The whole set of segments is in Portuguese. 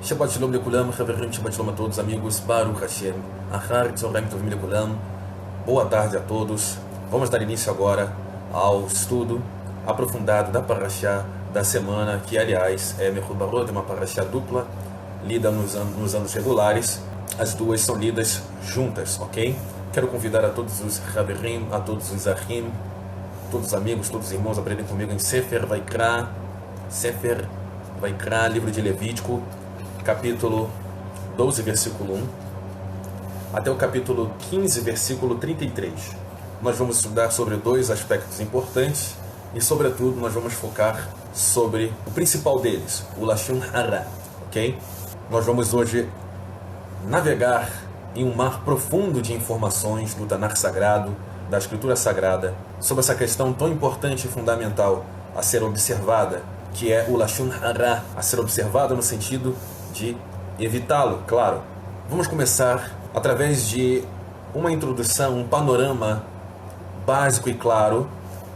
Shabbat Shalom Lekulam, Haverim, Shabbat Shalom a todos, amigos, Baruch Hashem, Ahar, Tzoraim, Tovim Lekulam. Boa tarde a todos. Vamos dar início agora ao estudo aprofundado da Parashá da semana, que aliás é Mechut Barot, é uma Parashá dupla, lida nos anos regulares. As duas são lidas juntas, ok? Quero convidar a todos os Haverim, a todos os Achim, todos os amigos, todos os irmãos a aprenderem comigo em Sefer Vaikra, livro de Levítico, capítulo 12, versículo 1, até o capítulo 15, versículo 33. Nós vamos estudar sobre dois aspectos importantes e, sobretudo, nós vamos focar sobre o principal deles, o Lashon Hara, ok? Nós vamos hoje navegar em um mar profundo de informações do Tanakh Sagrado, da Escritura Sagrada, sobre essa questão tão importante e fundamental a ser observada, que é o Lashon Hara, a ser observado no sentido de evitá-lo, claro. Vamos começar através de uma introdução, um panorama básico e claro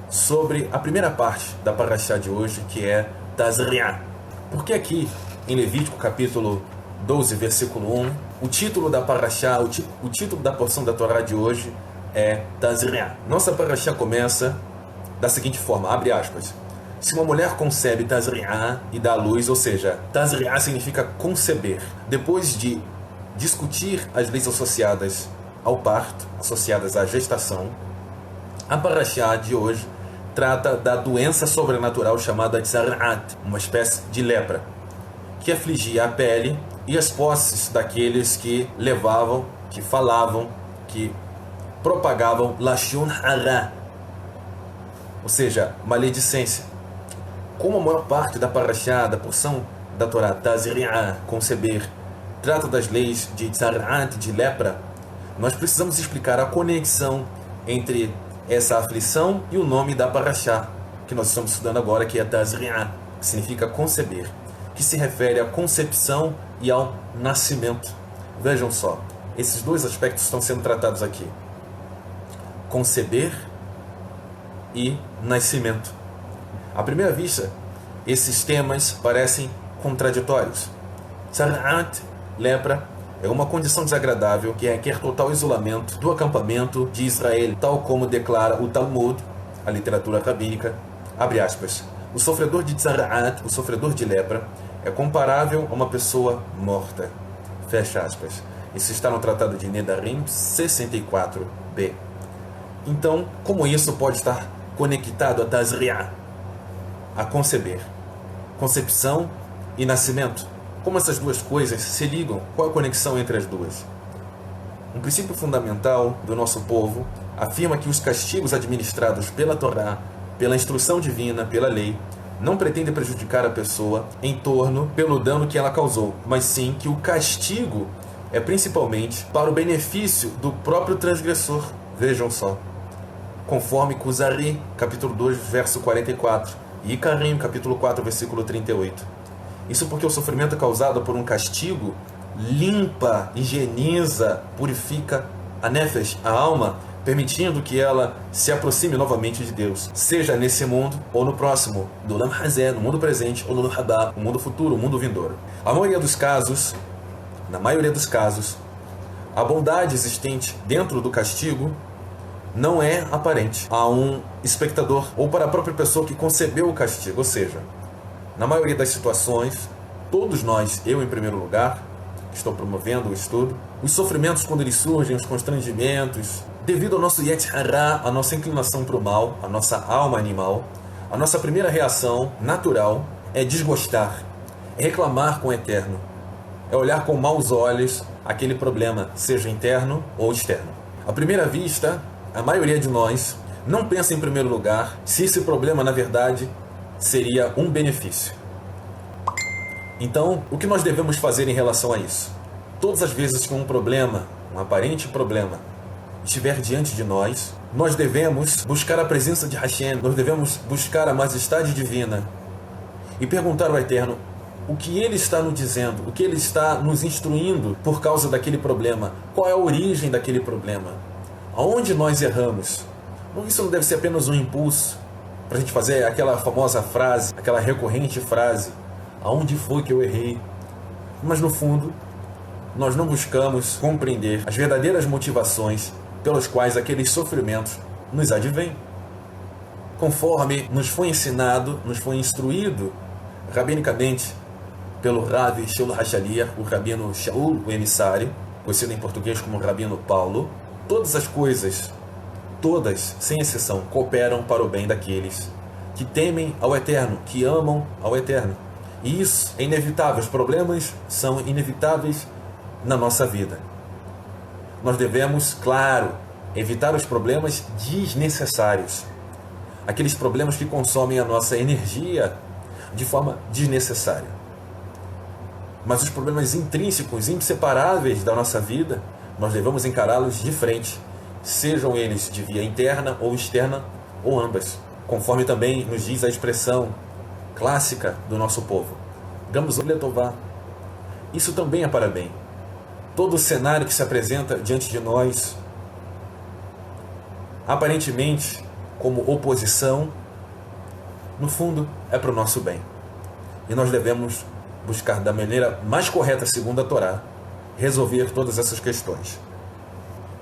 sobre a primeira parte da Parashá de hoje, que é Tazriah. Porque aqui, em Levítico capítulo 12, versículo 1, o título da Parashá, o título da porção da Torá de hoje é Tazriah. Nossa Parashá começa da seguinte forma, abre aspas: se uma mulher concebe Tazriah e dá à luz, ou seja, Tazriah significa conceber. Depois de discutir as leis associadas ao parto, associadas à gestação, a Parashá de hoje trata da doença sobrenatural chamada Tzara'at, uma espécie de lepra, que afligia a pele e as posses daqueles que levavam, que falavam, que propagavam Lashon Hara, ou seja, maledicência. Como a maior parte da Parashá, da porção da Torá, Tazriah, conceber, trata das leis de Tzara'at, de lepra, nós precisamos explicar a conexão entre essa aflição e o nome da Parashá, que nós estamos estudando agora, que é Tazriah, que significa conceber, que se refere à concepção e ao nascimento. Vejam só, esses dois aspectos estão sendo tratados aqui: conceber e nascimento. À primeira vista, esses temas parecem contraditórios. Tzara'at, lepra, é uma condição desagradável que requer total isolamento do acampamento de Israel, tal como declara o Talmud, a literatura rabínica. Abre aspas: o sofredor de Tzara'at, o sofredor de lepra, é comparável a uma pessoa morta. Fecha aspas. Isso está no Tratado de Nedarim 64b. Então, como isso pode estar conectado a Tazriah, a conceber, concepção e nascimento? Como essas duas coisas se ligam? Qual a conexão entre as duas? Um princípio fundamental do nosso povo afirma que os castigos administrados pela Torá, pela instrução divina, pela lei, não pretendem prejudicar a pessoa em torno pelo dano que ela causou, mas sim que o castigo é principalmente para o benefício do próprio transgressor. Vejam só, conforme Kuzari, capítulo 2, verso 44, e Icarim, capítulo 4, versículo 38. Isso porque o sofrimento causado por um castigo limpa, higieniza, purifica a nefesh, a alma, permitindo que ela se aproxime novamente de Deus, seja nesse mundo ou no próximo, do Olam Hazé, no mundo presente, ou no Olam Haba, no mundo futuro, o mundo vindouro. Na maioria dos casos, a bondade existente dentro do castigo não é aparente a um espectador ou para a própria pessoa que concebeu o castigo. Ou seja, na maioria das situações, todos nós, eu em primeiro lugar, que estou promovendo o estudo, os sofrimentos quando eles surgem, os constrangimentos, devido ao nosso Yetzer Hara, a nossa inclinação para o mal, a nossa alma animal, a nossa primeira reação natural é desgostar, é reclamar com o Eterno, é olhar com maus olhos aquele problema, seja interno ou externo. À primeira vista, a maioria de nós não pensa em primeiro lugar se esse problema, na verdade, seria um benefício. Então, o que nós devemos fazer em relação a isso? Todas as vezes que um problema, um aparente problema, estiver diante de nós, nós devemos buscar a presença de Hashem, nós devemos buscar a majestade divina e perguntar ao Eterno o que Ele está nos dizendo, o que Ele está nos instruindo por causa daquele problema, qual é a origem daquele problema, aonde nós erramos. Isso não deve ser apenas um impulso para a gente fazer aquela famosa frase, aquela recorrente frase: aonde foi que eu errei? Mas no fundo, nós não buscamos compreender as verdadeiras motivações pelas quais aqueles sofrimentos nos advêm. Conforme nos foi ensinado, nos foi instruído rabinicamente pelo Rabi Shaul HaShaliach, o Rabino Shaul, o emissário, conhecido em português como Rabino Paulo, todas as coisas, todas, sem exceção, cooperam para o bem daqueles que temem ao Eterno, que amam ao Eterno. E isso é inevitável, os problemas são inevitáveis na nossa vida. Nós devemos, claro, evitar os problemas desnecessários, aqueles problemas que consomem a nossa energia de forma desnecessária. Mas os problemas intrínsecos, inseparáveis da nossa vida, nós devemos encará-los de frente, sejam eles de via interna ou externa, ou ambas, conforme também nos diz a expressão clássica do nosso povo. Gamos letová. Isso também é para bem. Todo o cenário que se apresenta diante de nós, aparentemente como oposição, no fundo é para o nosso bem. E nós devemos buscar da maneira mais correta, segundo a Torá, resolver todas essas questões.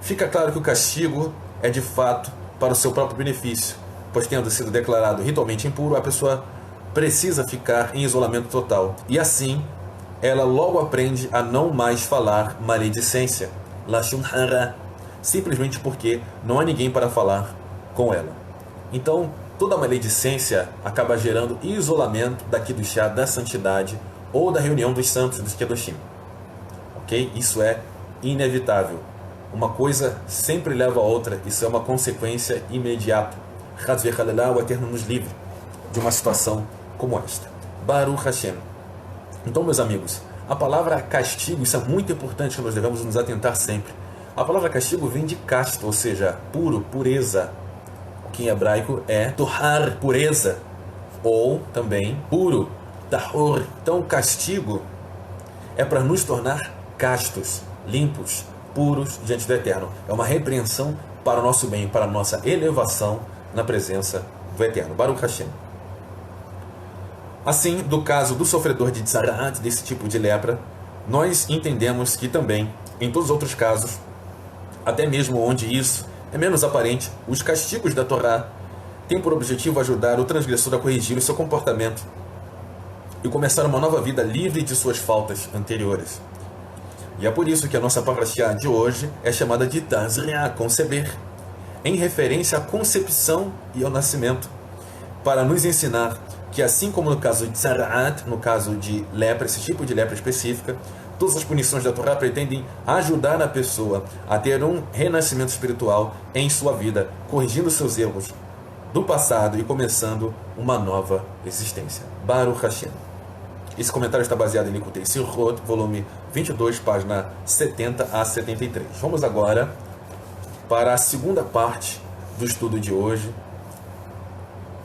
Fica claro que o castigo é de fato para o seu próprio benefício, pois tendo sido declarado ritualmente impuro, a pessoa precisa ficar em isolamento total. E assim, ela logo aprende a não mais falar maledicência, lashon hara, simplesmente porque não há ninguém para falar com ela. Então, toda maledicência acaba gerando isolamento daqui do chá da santidade ou da reunião dos santos, dos Kedoshim. Ok? Isso é inevitável. Uma coisa sempre leva a outra. Isso é uma consequência imediata. O Eterno nos livre de uma situação como esta. Baruch Hashem. Então, meus amigos, a palavra castigo, isso é muito importante que nós devemos nos atentar sempre. A palavra castigo vem de casto, ou seja, puro, pureza. Que em hebraico é tohar, pureza, ou também puro, tahor. Então, castigo é para nos tornar castos, limpos, puros diante do Eterno. É uma repreensão para o nosso bem, para a nossa elevação na presença do Eterno. Baruch Hashem. Assim, do caso do sofredor de tzaraat, desse tipo de lepra, nós entendemos que também, em todos os outros casos, até mesmo onde isso é menos aparente, os castigos da Torá têm por objetivo ajudar o transgressor a corrigir o seu comportamento e começar uma nova vida livre de suas faltas anteriores. E é por isso que a nossa parashá de hoje é chamada de Tazriá, conceber, em referência à concepção e ao nascimento, para nos ensinar que, assim como no caso de tzaraat, no caso de lepra, esse tipo de lepra específica, todas as punições da Torá pretendem ajudar a pessoa a ter um renascimento espiritual em sua vida, corrigindo seus erros do passado e começando uma nova existência. Baruch Hashem. Esse comentário está baseado em Likutei Sirhot, volume 22, página 70 a 73. Vamos agora para a segunda parte do estudo de hoje.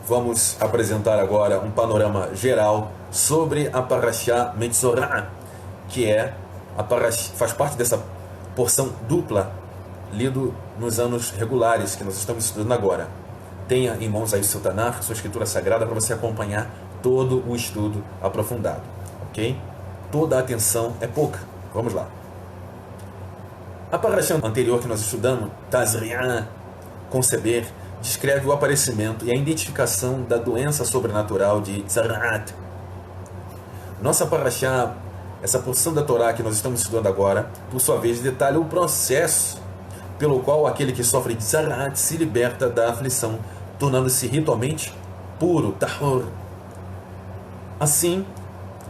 Vamos apresentar agora um panorama geral sobre a Parashá Metzorah, que é faz parte dessa porção dupla lido nos anos regulares que nós estamos estudando agora. Tenha em mãos aí o seu Tanakh, sua escritura sagrada, para você acompanhar todo o estudo aprofundado, ok? Toda a atenção é pouca. Vamos lá. A parashá anterior que nós estudamos, Tazriá, conceber, descreve o aparecimento e a identificação da doença sobrenatural de tzaraat. Nossa parashá, essa porção da Torá que nós estamos estudando agora, por sua vez, detalha o processo pelo qual aquele que sofre de tzaraat se liberta da aflição, tornando-se ritualmente puro, tahor. Assim,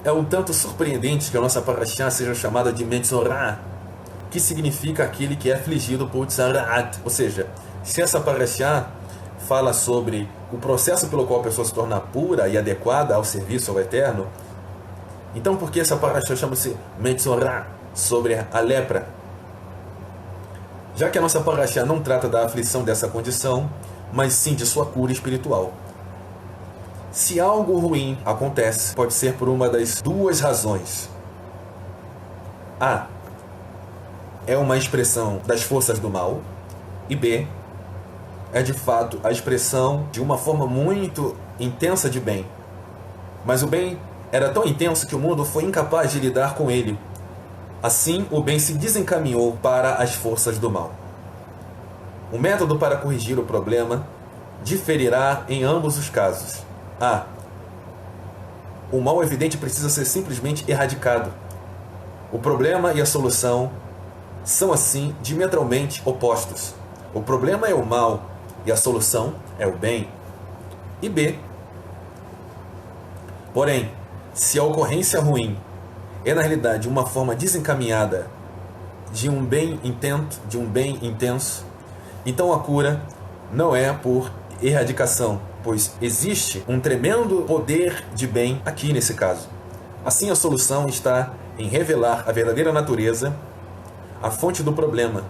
é um tanto surpreendente que a nossa parashá seja chamada de Metzorah, que significa aquele que é afligido por tzaraat. Ou seja, se essa parashá fala sobre o processo pelo qual a pessoa se torna pura e adequada ao serviço ao Eterno, então por que essa parashá chama-se Metzorah, sobre a lepra? Já que a nossa parashá não trata da aflição dessa condição, mas sim de sua cura espiritual. Se algo ruim acontece, pode ser por uma das duas razões. A. É uma expressão das forças do mal. E B. É de fato a expressão de uma forma muito intensa de bem. Mas o bem era tão intenso que o mundo foi incapaz de lidar com ele. Assim, o bem se desencaminhou para as forças do mal. O método para corrigir o problema diferirá em ambos os casos. A. O mal evidente precisa ser simplesmente erradicado. O problema e a solução são, assim, diametralmente opostos. O problema é o mal e a solução é o bem. E B. Porém, se a ocorrência ruim é na realidade uma forma desencaminhada de um bem intenso, então a cura não é por erradicação, pois existe um tremendo poder de bem aqui nesse caso. Assim, a solução está em revelar a verdadeira natureza, a fonte do problema,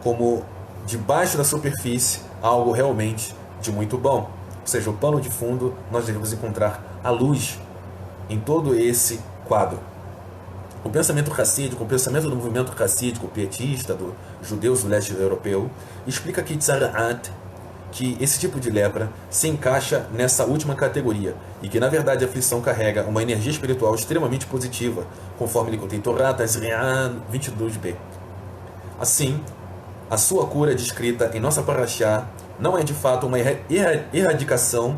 como debaixo da superfície algo realmente de muito bom. Ou seja, o pano de fundo, nós devemos encontrar a luz em todo esse quadro. O pensamento racídico, o pensamento do movimento racídico pietista, dos judeus do leste europeu, explica que Tzara'at, que esse tipo de lepra se encaixa nessa última categoria e que, na verdade, a aflição carrega uma energia espiritual extremamente positiva, conforme ele contém Torá, Tazri'an 22b. Assim, a sua cura descrita em nossa Parashá não é de fato uma erradicação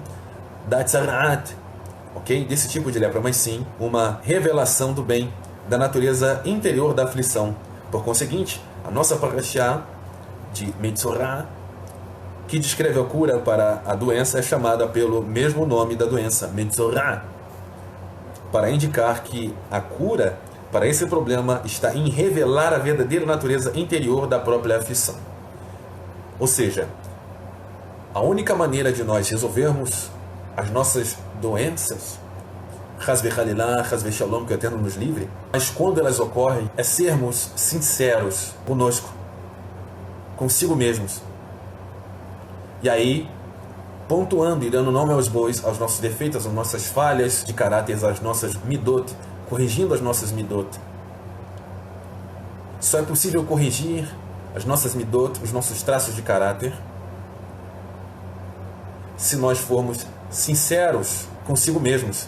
da Tzara'at, desse tipo de lepra, mas sim uma revelação do bem, da natureza interior da aflição. Por conseguinte, a nossa Parashá de Metzorah, que descreve a cura para a doença, é chamada pelo mesmo nome da doença, Metzorah, para indicar que a cura para esse problema está em revelar a verdadeira natureza interior da própria aflição. Ou seja, a única maneira de nós resolvermos as nossas doenças, Hasbe Halilá, Hasbe Shalom, que o Eterno nos livre, mas quando elas ocorrem, é sermos sinceros conosco, consigo mesmos. E aí, pontuando e dando nome aos bois, aos nossos defeitos, às nossas falhas de caráter, às nossas midot, corrigindo as nossas midot. Só é possível corrigir as nossas midot, os nossos traços de caráter, se nós formos sinceros consigo mesmos.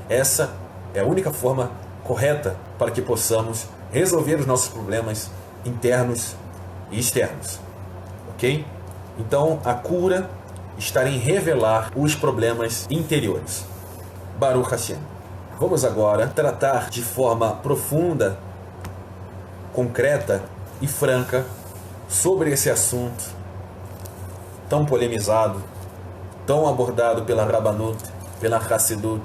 Essa é a única forma correta para que possamos resolver os nossos problemas internos e externos. Ok? Então, a cura está em revelar os problemas interiores. Baruch Hashem. Vamos agora tratar de forma profunda, concreta e franca sobre esse assunto tão polemizado, tão abordado pela Rabbanut, pela Hassidut.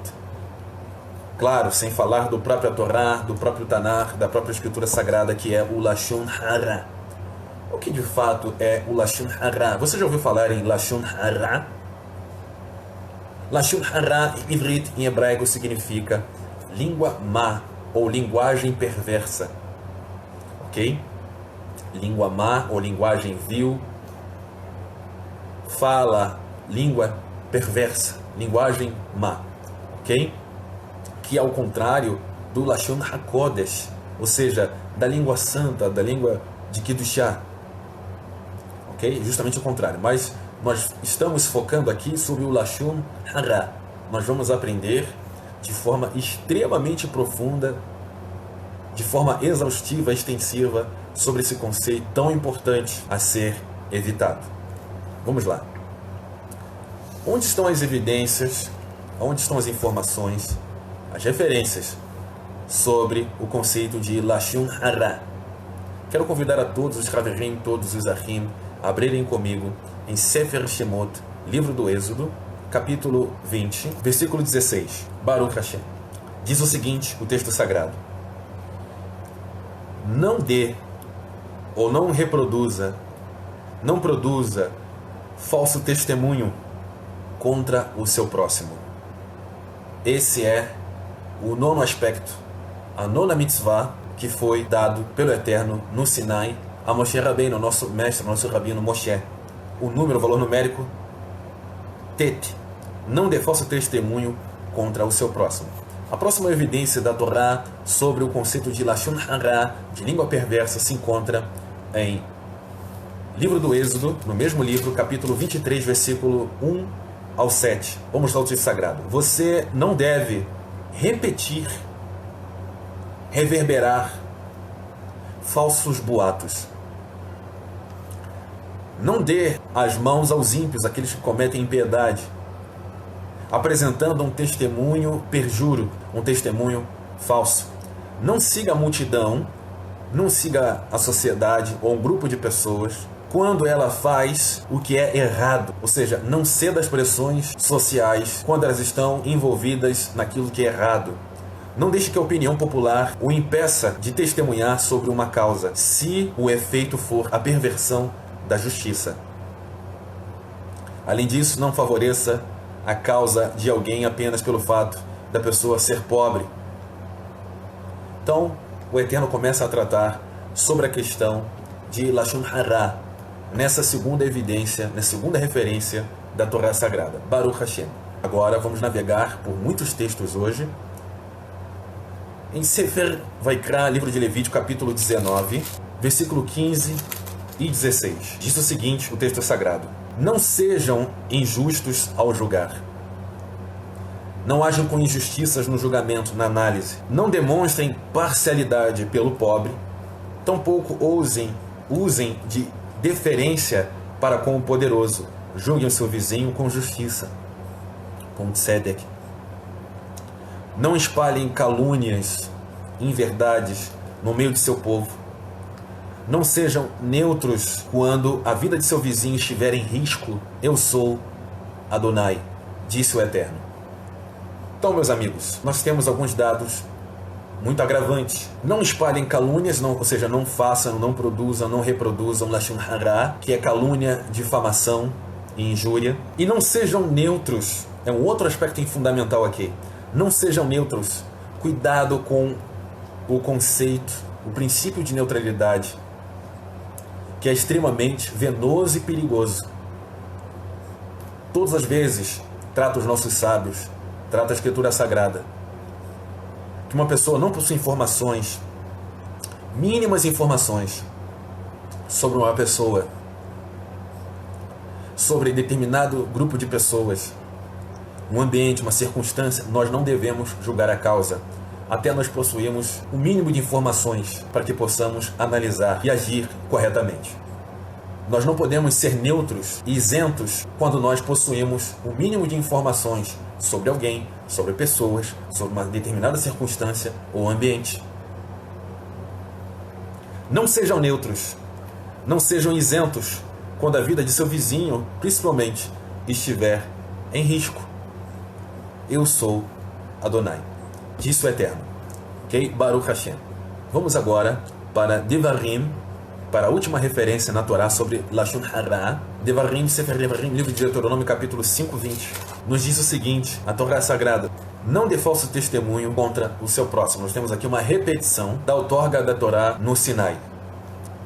Claro, sem falar do próprio Torá, do próprio Tanar, da própria Escritura Sagrada, que é o Lashon Hara. O que de fato é o Lashon Hara? Você já ouviu falar em Lashon Hara? Lashon Hara, em Ivrit, em hebraico, significa língua má, ou linguagem perversa. Ok? Língua má, ou linguagem vil. Fala, língua perversa, linguagem má. Ok? Que é ao contrário do Lashon HaKodesh, ou seja, da língua santa, da língua de Kiddushá. Ok? Justamente o contrário. Mas nós estamos focando aqui sobre o Lashon Hara. Nós vamos aprender de forma extremamente profunda, de forma exaustiva, extensiva, sobre esse conceito tão importante a ser evitado. Vamos lá. Onde estão as evidências, onde estão as informações, as referências sobre o conceito de Lashon Hara? Quero convidar a todos os Haverim, todos os Achim, a abrirem comigo em Sefer Shemot, livro do Êxodo, capítulo 20, versículo 16. Baruch Hashem. Diz o seguinte, o texto sagrado: não dê ou não reproduza, não produza falso testemunho contra o seu próximo. Esse é o nono aspecto, a nona mitzvah que foi dado pelo Eterno no Sinai a Moshe Rabbeinu, nosso mestre, nosso rabino Moshe. O número, o valor numérico, Tet. Não dê falso testemunho contra o seu próximo. A próxima evidência da Torá sobre o conceito de Lashon Hara, de língua perversa, se encontra em livro do Êxodo, no mesmo livro, capítulo 23, versículo 1 ao 7. Vamos ao texto sagrado. Você não deve repetir, reverberar falsos boatos. Não dê as mãos aos ímpios, aqueles que cometem impiedade, apresentando um testemunho perjuro, um testemunho falso. Não siga a multidão, não siga a sociedade ou um grupo de pessoas quando ela faz o que é errado. Ou seja, não ceda às pressões sociais quando elas estão envolvidas naquilo que é errado. Não deixe que a opinião popular o impeça de testemunhar sobre uma causa, se o efeito for a perversão da justiça. Além disso, não favoreça a causa de alguém apenas pelo fato da pessoa ser pobre. Então, o Eterno começa a tratar sobre a questão de Lashon Hara, nessa segunda evidência, nessa segunda referência da Torá Sagrada, Baruch Hashem. Agora vamos navegar por muitos textos hoje. Em Sefer Vaikra, livro de Levítico, capítulo 19, versículo 15 e 16. Diz o seguinte, o texto sagrado: não sejam injustos ao julgar. Não ajam com injustiças no julgamento, na análise. Não demonstrem parcialidade pelo pobre. Tampouco usem de deferência para com o poderoso. Julguem o seu vizinho com justiça, com tzedek. Não espalhem calúnias, inverdades no meio de seu povo. Não sejam neutros quando a vida de seu vizinho estiver em risco. Eu sou Adonai, disse o Eterno. Então, meus amigos, nós temos alguns dados muito agravantes. Não espalhem calúnias, ou seja, não façam, não produzam, não reproduzam Lashon Hara, que é calúnia, difamação e injúria. E não sejam neutros, é um outro aspecto fundamental aqui. Não sejam neutros. Cuidado com o conceito, o princípio de neutralidade, que é extremamente venoso e perigoso. Todas as vezes, trata os nossos sábios, trata a Escritura Sagrada, que uma pessoa não possui informações, mínimas informações, sobre uma pessoa, sobre determinado grupo de pessoas, um ambiente, uma circunstância, nós não devemos julgar a causa, até nós possuirmos o mínimo de informações para que possamos analisar e agir corretamente. Nós não podemos ser neutros e isentos quando nós possuímos o mínimo de informações sobre alguém, sobre pessoas, sobre uma determinada circunstância ou ambiente. Não sejam neutros, não sejam isentos quando a vida de seu vizinho, principalmente, estiver em risco. Eu sou Adonai, disse o Eterno. Ok? Baruch Hashem. Vamos agora para Devarim, para a última referência na Torá sobre Lashon Hara. Devarim, Sefer Devarim, livro de Deuteronômio, capítulo 5, 20. Nos diz o seguinte, a Torá Sagrada: não dê falso testemunho contra o seu próximo. Nós temos aqui uma repetição da outorga da Torá no Sinai.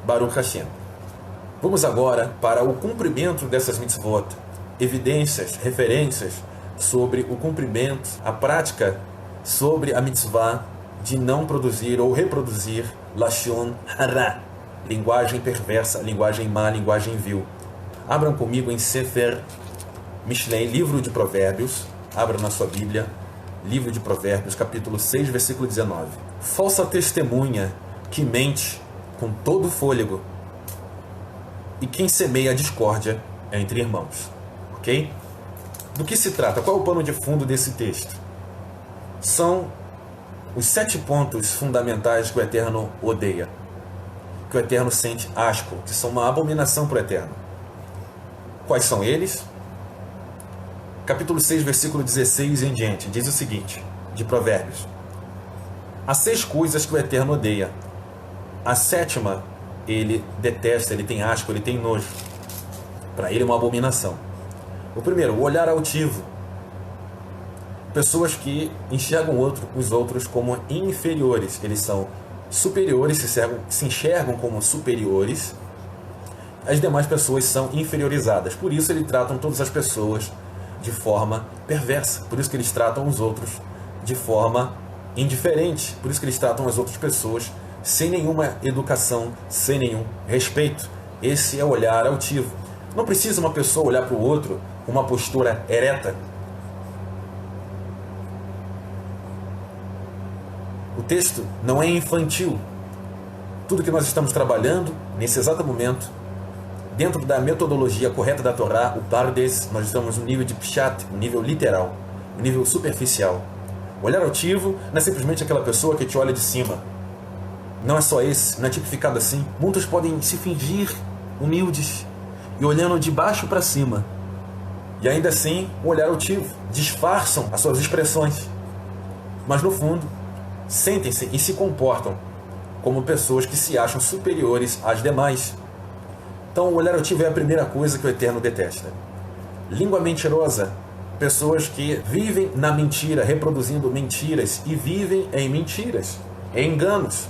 Baruch Hashem. Vamos agora para o cumprimento dessas mitzvot, evidências, referências sobre o cumprimento, a prática sobre a mitzvah de não produzir ou reproduzir Lashon Hara, linguagem perversa, linguagem má, linguagem vil. Abram comigo em Sefer Mishlei, livro de Provérbios. Abram na sua Bíblia, livro de Provérbios, capítulo 6, versículo 19. Falsa testemunha que mente com todo o fôlego, e quem semeia a discórdia entre irmãos. Ok? Do que se trata? Qual é o pano de fundo desse texto? São os 7 pontos fundamentais que o Eterno odeia, que o Eterno sente asco, que são uma abominação para o Eterno. Quais são eles? Capítulo 6, versículo 16 em diante, diz o seguinte, de Provérbios: há 6 coisas que o Eterno odeia. A 7ª, ele detesta, ele tem asco, ele tem nojo. Para ele é uma abominação. O primeiro, o olhar altivo. Pessoas que enxergam os outros como inferiores. Eles são superiores, se enxergam como superiores. As demais pessoas são inferiorizadas. Por isso eles tratam todas as pessoas de forma perversa. Por isso que eles tratam os outros de forma indiferente. Por isso que eles tratam as outras pessoas sem nenhuma educação, sem nenhum respeito. Esse é o olhar altivo. Não precisa uma pessoa olhar para o outro uma postura ereta. O texto não é infantil. Tudo que nós estamos trabalhando nesse exato momento, dentro da metodologia correta da Torá, o Pardes, nós estamos no nível de Pshat, no nível literal, no nível superficial. O olhar altivo não é simplesmente aquela pessoa que te olha de cima. Não é só esse, não é tipificado assim. Muitos podem se fingir humildes e olhando de baixo para cima. E ainda assim, o olhar altivo. Disfarçam as suas expressões. Mas no fundo, sentem-se e se comportam como pessoas que se acham superiores às demais. Então, o olhar altivo é a primeira coisa que o Eterno detesta. Língua mentirosa. Pessoas que vivem na mentira, reproduzindo mentiras e vivem em mentiras, em enganos.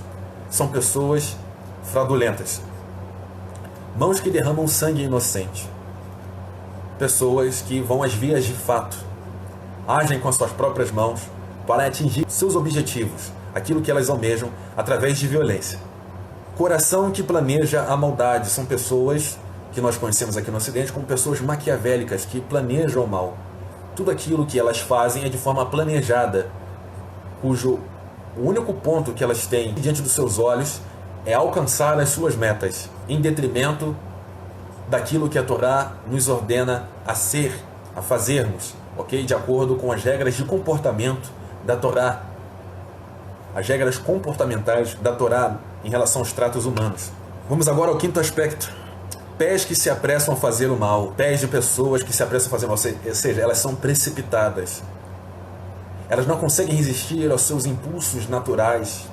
São pessoas fraudulentas. Mãos que derramam sangue inocente. Pessoas que vão às vias de fato. Agem com as suas próprias mãos para atingir seus objetivos, aquilo que elas almejam através de violência. Coração que planeja a maldade. São pessoas que nós conhecemos aqui no Ocidente como pessoas maquiavélicas, que planejam o mal. Tudo aquilo que elas fazem é de forma planejada, cujo o único ponto que elas têm diante dos seus olhos é alcançar as suas metas, em detrimento daquilo que a Torá nos ordena a ser, a fazermos, ok? De acordo com as regras de comportamento da Torá, as regras comportamentais da Torá em relação aos tratos humanos. Vamos agora ao quinto aspecto. Pés que se apressam a fazer o mal, pés de pessoas que se apressam a fazer o mal, ou seja, elas são precipitadas. Elas não conseguem resistir aos seus impulsos naturais,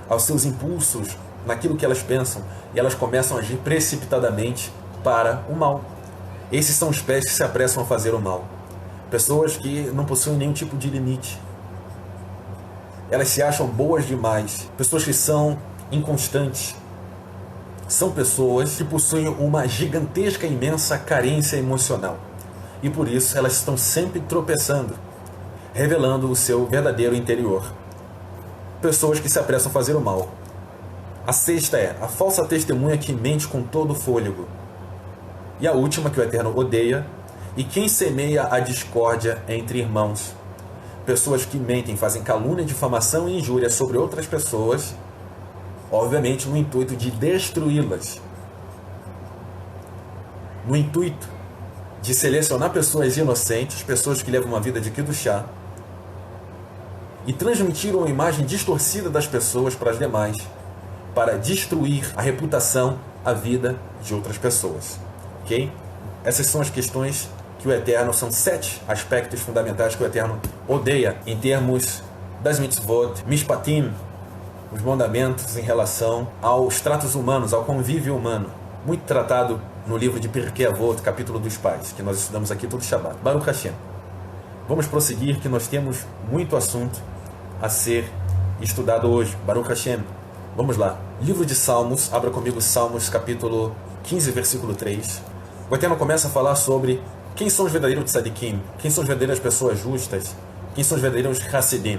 aos seus impulsos naquilo que elas pensam, e elas começam a agir precipitadamente para o mal. Esses são os pés que se apressam a fazer o mal. Pessoas que não possuem nenhum tipo de limite. Elas se acham boas demais. Pessoas que são inconstantes. São pessoas que possuem uma gigantesca, imensa carência emocional. E por isso elas estão sempre tropeçando, revelando o seu verdadeiro interior. Pessoas que se apressam a fazer o mal. A sexta é a falsa testemunha que mente com todo o fôlego. E a última, que o Eterno odeia, e quem semeia a discórdia entre irmãos. Pessoas que mentem, fazem calúnia, difamação e injúria sobre outras pessoas, obviamente no intuito de destruí-las, no intuito de selecionar pessoas inocentes, pessoas que levam uma vida de Kiddushá, e transmitir uma imagem distorcida das pessoas para as demais, para destruir a reputação, a vida de outras pessoas. Ok? Essas são as questões que o Eterno, são 7 aspectos fundamentais que o Eterno odeia em termos das mitzvot, mishpatim, os mandamentos em relação aos tratos humanos, ao convívio humano, muito tratado no livro de Pirkei Avot, capítulo dos pais, que nós estudamos aqui todo Shabbat. Baruch Hashem. Vamos prosseguir, que nós temos muito assunto a ser estudado hoje. Baruch Hashem. Vamos lá. Livro de Salmos, abra comigo Salmos, capítulo 15, versículo 3. O Eterno começa a falar sobre quem são os verdadeiros tzadikim, quem são as verdadeiras pessoas justas, quem são os verdadeiros Hassidim.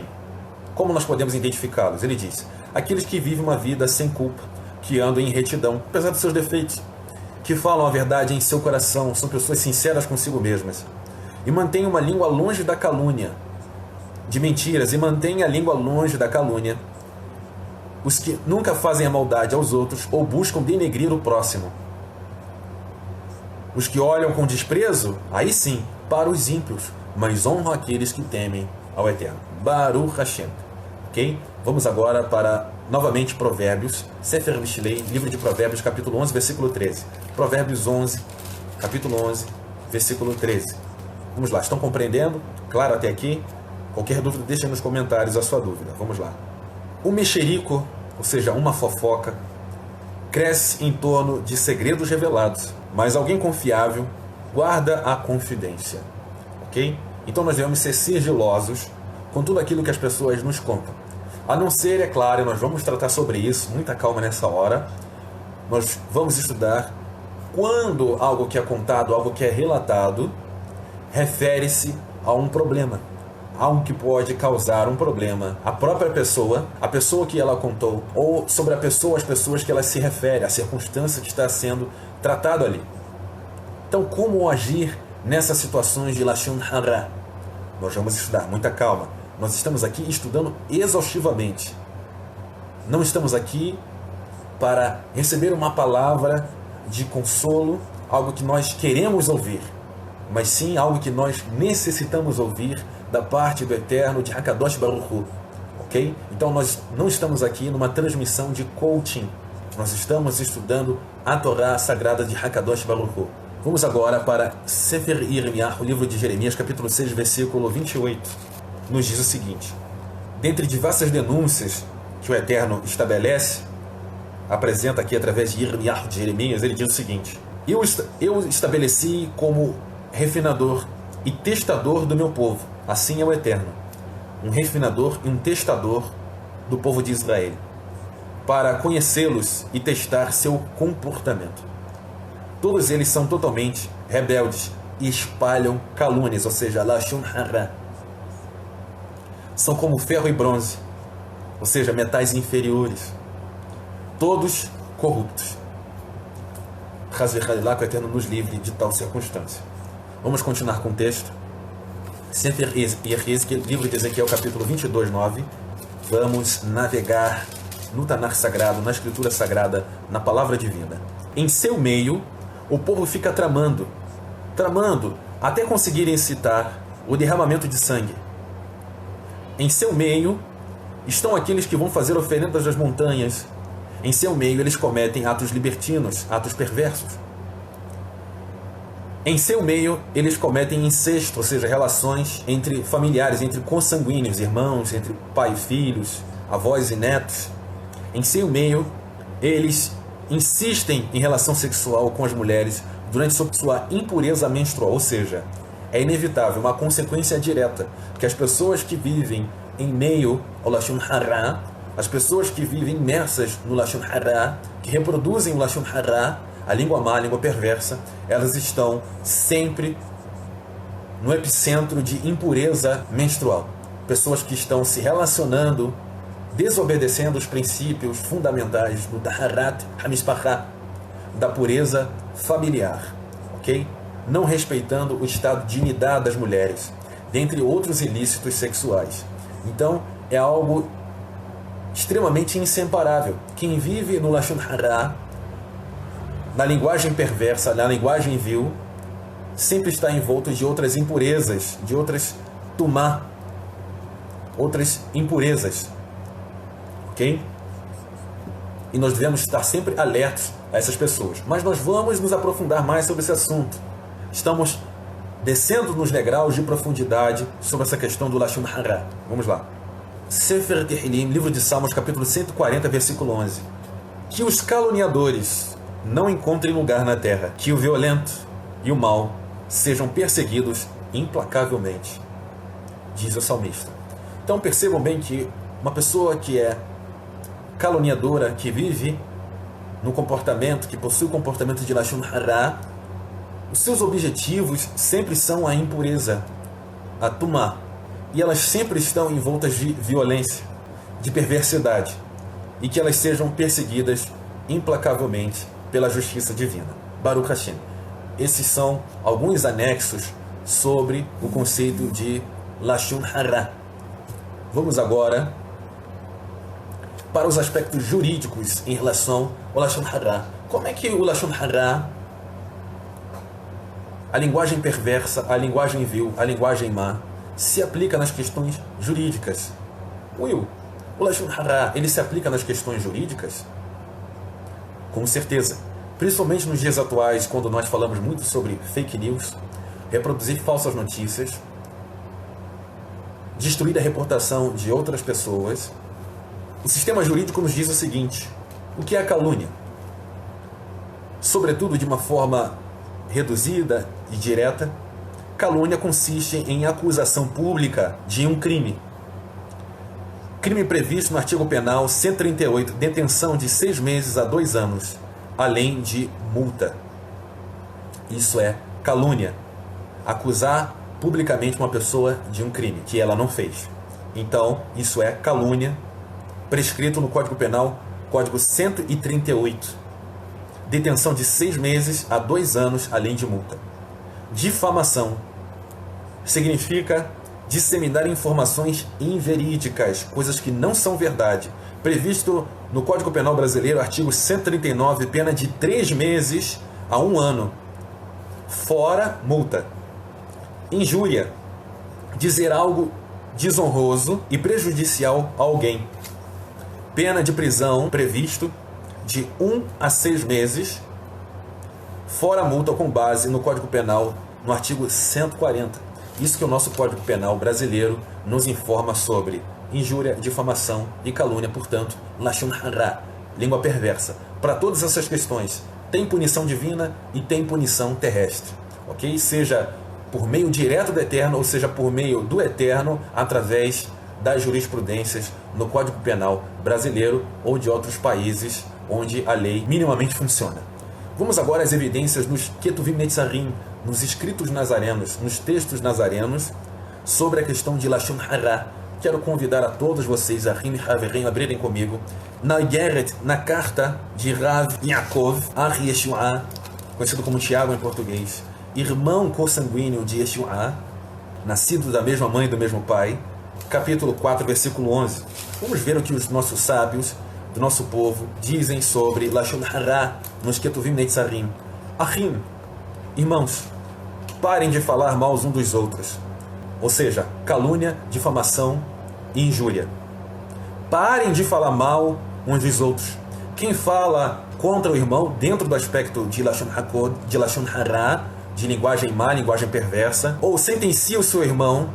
Como nós podemos identificá-los? Ele diz: aqueles que vivem uma vida sem culpa, que andam em retidão, apesar dos seus defeitos, que falam a verdade em seu coração, são pessoas sinceras consigo mesmas, e mantêm uma língua longe da calúnia, de mentiras, e mantêm a língua longe da calúnia, os que nunca fazem a maldade aos outros ou buscam denegrir o próximo. Os que olham com desprezo, aí sim, para os ímpios, mas honram aqueles que temem ao Eterno. Baruch Hashem. Ok? Vamos agora para, novamente, Provérbios, Sefer Mishlei, livro de Provérbios, capítulo 11, versículo 13. Provérbios 11, capítulo 11, versículo 13. Vamos lá, estão compreendendo? Claro até aqui? Qualquer dúvida, deixem nos comentários a sua dúvida. Vamos lá. O mexerico, ou seja, uma fofoca, cresce em torno de segredos revelados, mas alguém confiável guarda a confidência. Ok? Então nós devemos ser sigilosos com tudo aquilo que as pessoas nos contam. A não ser, é claro, nós vamos tratar sobre isso, muita calma nessa hora. Nós vamos estudar quando algo que é contado, algo que é relatado, refere-se a um problema, algo que pode causar um problema à própria pessoa, a pessoa que ela contou, ou sobre a pessoa, as pessoas que ela se refere, a circunstância que está sendo tratado ali. Então, como agir nessas situações de Lashon Hara. Nós vamos estudar, muita calma. Nós estamos aqui estudando exaustivamente. Não estamos aqui para receber uma palavra de consolo, algo que nós queremos ouvir, mas sim algo que nós necessitamos ouvir da parte do Eterno, de Hakadosh Baruch Hu. Ok? Então nós não estamos aqui numa transmissão de coaching. Nós estamos estudando a Torá Sagrada de Hakadosh Baruch Hu. Vamos agora para Sefer Yirmiyahu, o livro de Jeremias, capítulo 6, versículo 28. Nos diz o seguinte: dentre diversas denúncias que o Eterno estabelece, apresenta aqui através de Yirmiyahu, de Jeremias, ele diz o seguinte: eu estabeleci como refinador e testador do meu povo, assim é o Eterno, um refinador e um testador do povo de Israel, para conhecê-los e testar seu comportamento. Todos eles são totalmente rebeldes e espalham calúnias, ou seja, Lashon Hara. São como ferro e bronze, ou seja, metais inferiores. Todos corruptos. Hazvechadilá, que o Eterno nos livre de tal circunstância. Vamos continuar com o texto. Sefer Yechezkel, livro de Ezequiel, capítulo 22, 9. Vamos navegar no Tanar Sagrado, na Escritura Sagrada, na Palavra Divina. Em seu meio, o povo fica tramando, até conseguirem excitar o derramamento de sangue. Em seu meio estão aqueles que vão fazer oferendas das montanhas. Em seu meio eles cometem atos libertinos, atos perversos. Em seu meio eles cometem incesto, ou seja, relações entre familiares, entre consanguíneos, irmãos, entre pai e filhos, avós e netos. Em seu meio eles insistem em relação sexual com as mulheres durante sua impureza menstrual, ou seja, é inevitável, uma consequência direta, que as pessoas que vivem em meio ao Lashon Hara, as pessoas que vivem imersas no Lashon Hara, que reproduzem o Lashon Hara, a língua má, a língua perversa, elas estão sempre no epicentro de impureza menstrual. Pessoas que estão se relacionando, desobedecendo os princípios fundamentais do Taharat HaMishpachá, da pureza familiar, ok? Não respeitando o estado de unidade das mulheres, dentre outros ilícitos sexuais. Então, é algo extremamente inseparável. Quem vive no Lashon Hara, na linguagem perversa, na linguagem vil, sempre está envolto de outras impurezas, de outras tumá, outras impurezas. Ok? E nós devemos estar sempre alertos a essas pessoas. Mas nós vamos nos aprofundar mais sobre esse assunto. Estamos descendo nos degraus de profundidade sobre essa questão do Lashon Hara. Vamos lá. Sefer Tehillim, livro de Salmos, capítulo 140, versículo 11. Que os caluniadores não encontrem lugar na terra, que o violento e o mal sejam perseguidos implacavelmente, diz o salmista. Então percebam bem que uma pessoa que é caluniadora, que vive no comportamento, que possui o comportamento de Lashon Hara, os seus objetivos sempre são a impureza, a tumá, e elas sempre estão envoltas de violência, de perversidade, e que elas sejam perseguidas implacavelmente pela justiça divina. Baruch Hashem. Esses são alguns anexos sobre o conceito de Lashon Hara. Vamos agora para os aspectos jurídicos em relação ao Lashon Hara. Como é que o Lashon Hara, a linguagem perversa, a linguagem vil, a linguagem má, se aplica nas questões jurídicas? Will, o Lashon Hara, ele se aplica nas questões jurídicas? Com certeza. Principalmente nos dias atuais, quando nós falamos muito sobre fake news, reproduzir falsas notícias, destruir a reputação de outras pessoas. O sistema jurídico nos diz o seguinte: o que é a calúnia? Sobretudo de uma forma reduzida e direta, calúnia consiste em acusação pública de um crime. Crime previsto no artigo penal 138, detenção de 6 meses a 2 anos, além de multa. Isso é calúnia. Acusar publicamente uma pessoa de um crime que ela não fez. Então, isso é calúnia, prescrito no Código Penal, Código 138. Detenção de 6 meses a 2 anos, além de multa. Difamação significa disseminar informações inverídicas, coisas que não são verdade. Previsto no Código Penal Brasileiro, artigo 139, pena de 3 meses a 1 ano, fora multa. Injúria, dizer algo desonroso e prejudicial a alguém. Pena de prisão previsto de 1 a 6 meses, fora multa com base no Código Penal, no artigo 140. Isso que o nosso Código Penal brasileiro nos informa sobre injúria, difamação e calúnia, portanto, lashon hara, língua perversa. Para todas essas questões, tem punição divina e tem punição terrestre, ok? Seja por meio direto do Eterno, ou seja por meio do Eterno, através das jurisprudências no Código Penal brasileiro ou de outros países onde a lei minimamente funciona. Vamos agora às evidências nos Ketuvim Netzarim, nos escritos nazarenos, nos textos nazarenos, sobre a questão de lashon hara. Quero convidar a todos vocês a abrirem comigo na Igeret, na carta de Rav Yaakov Ar Yeshua, conhecido como Tiago em português, irmão consanguíneo de Yeshua, nascido da mesma mãe e do mesmo pai, capítulo 4, versículo 11. Vamos ver o que os nossos sábios do nosso povo dizem sobre lashon hara nos Ketuvim Netzarim. Achim, irmãos, parem de falar mal uns dos outros. Ou seja, calúnia, difamação e injúria. Parem de falar mal uns dos outros. Quem fala contra o irmão, dentro do aspecto de lashon hakod, de lashon hara, de linguagem má, linguagem perversa, ou sentencia o seu irmão,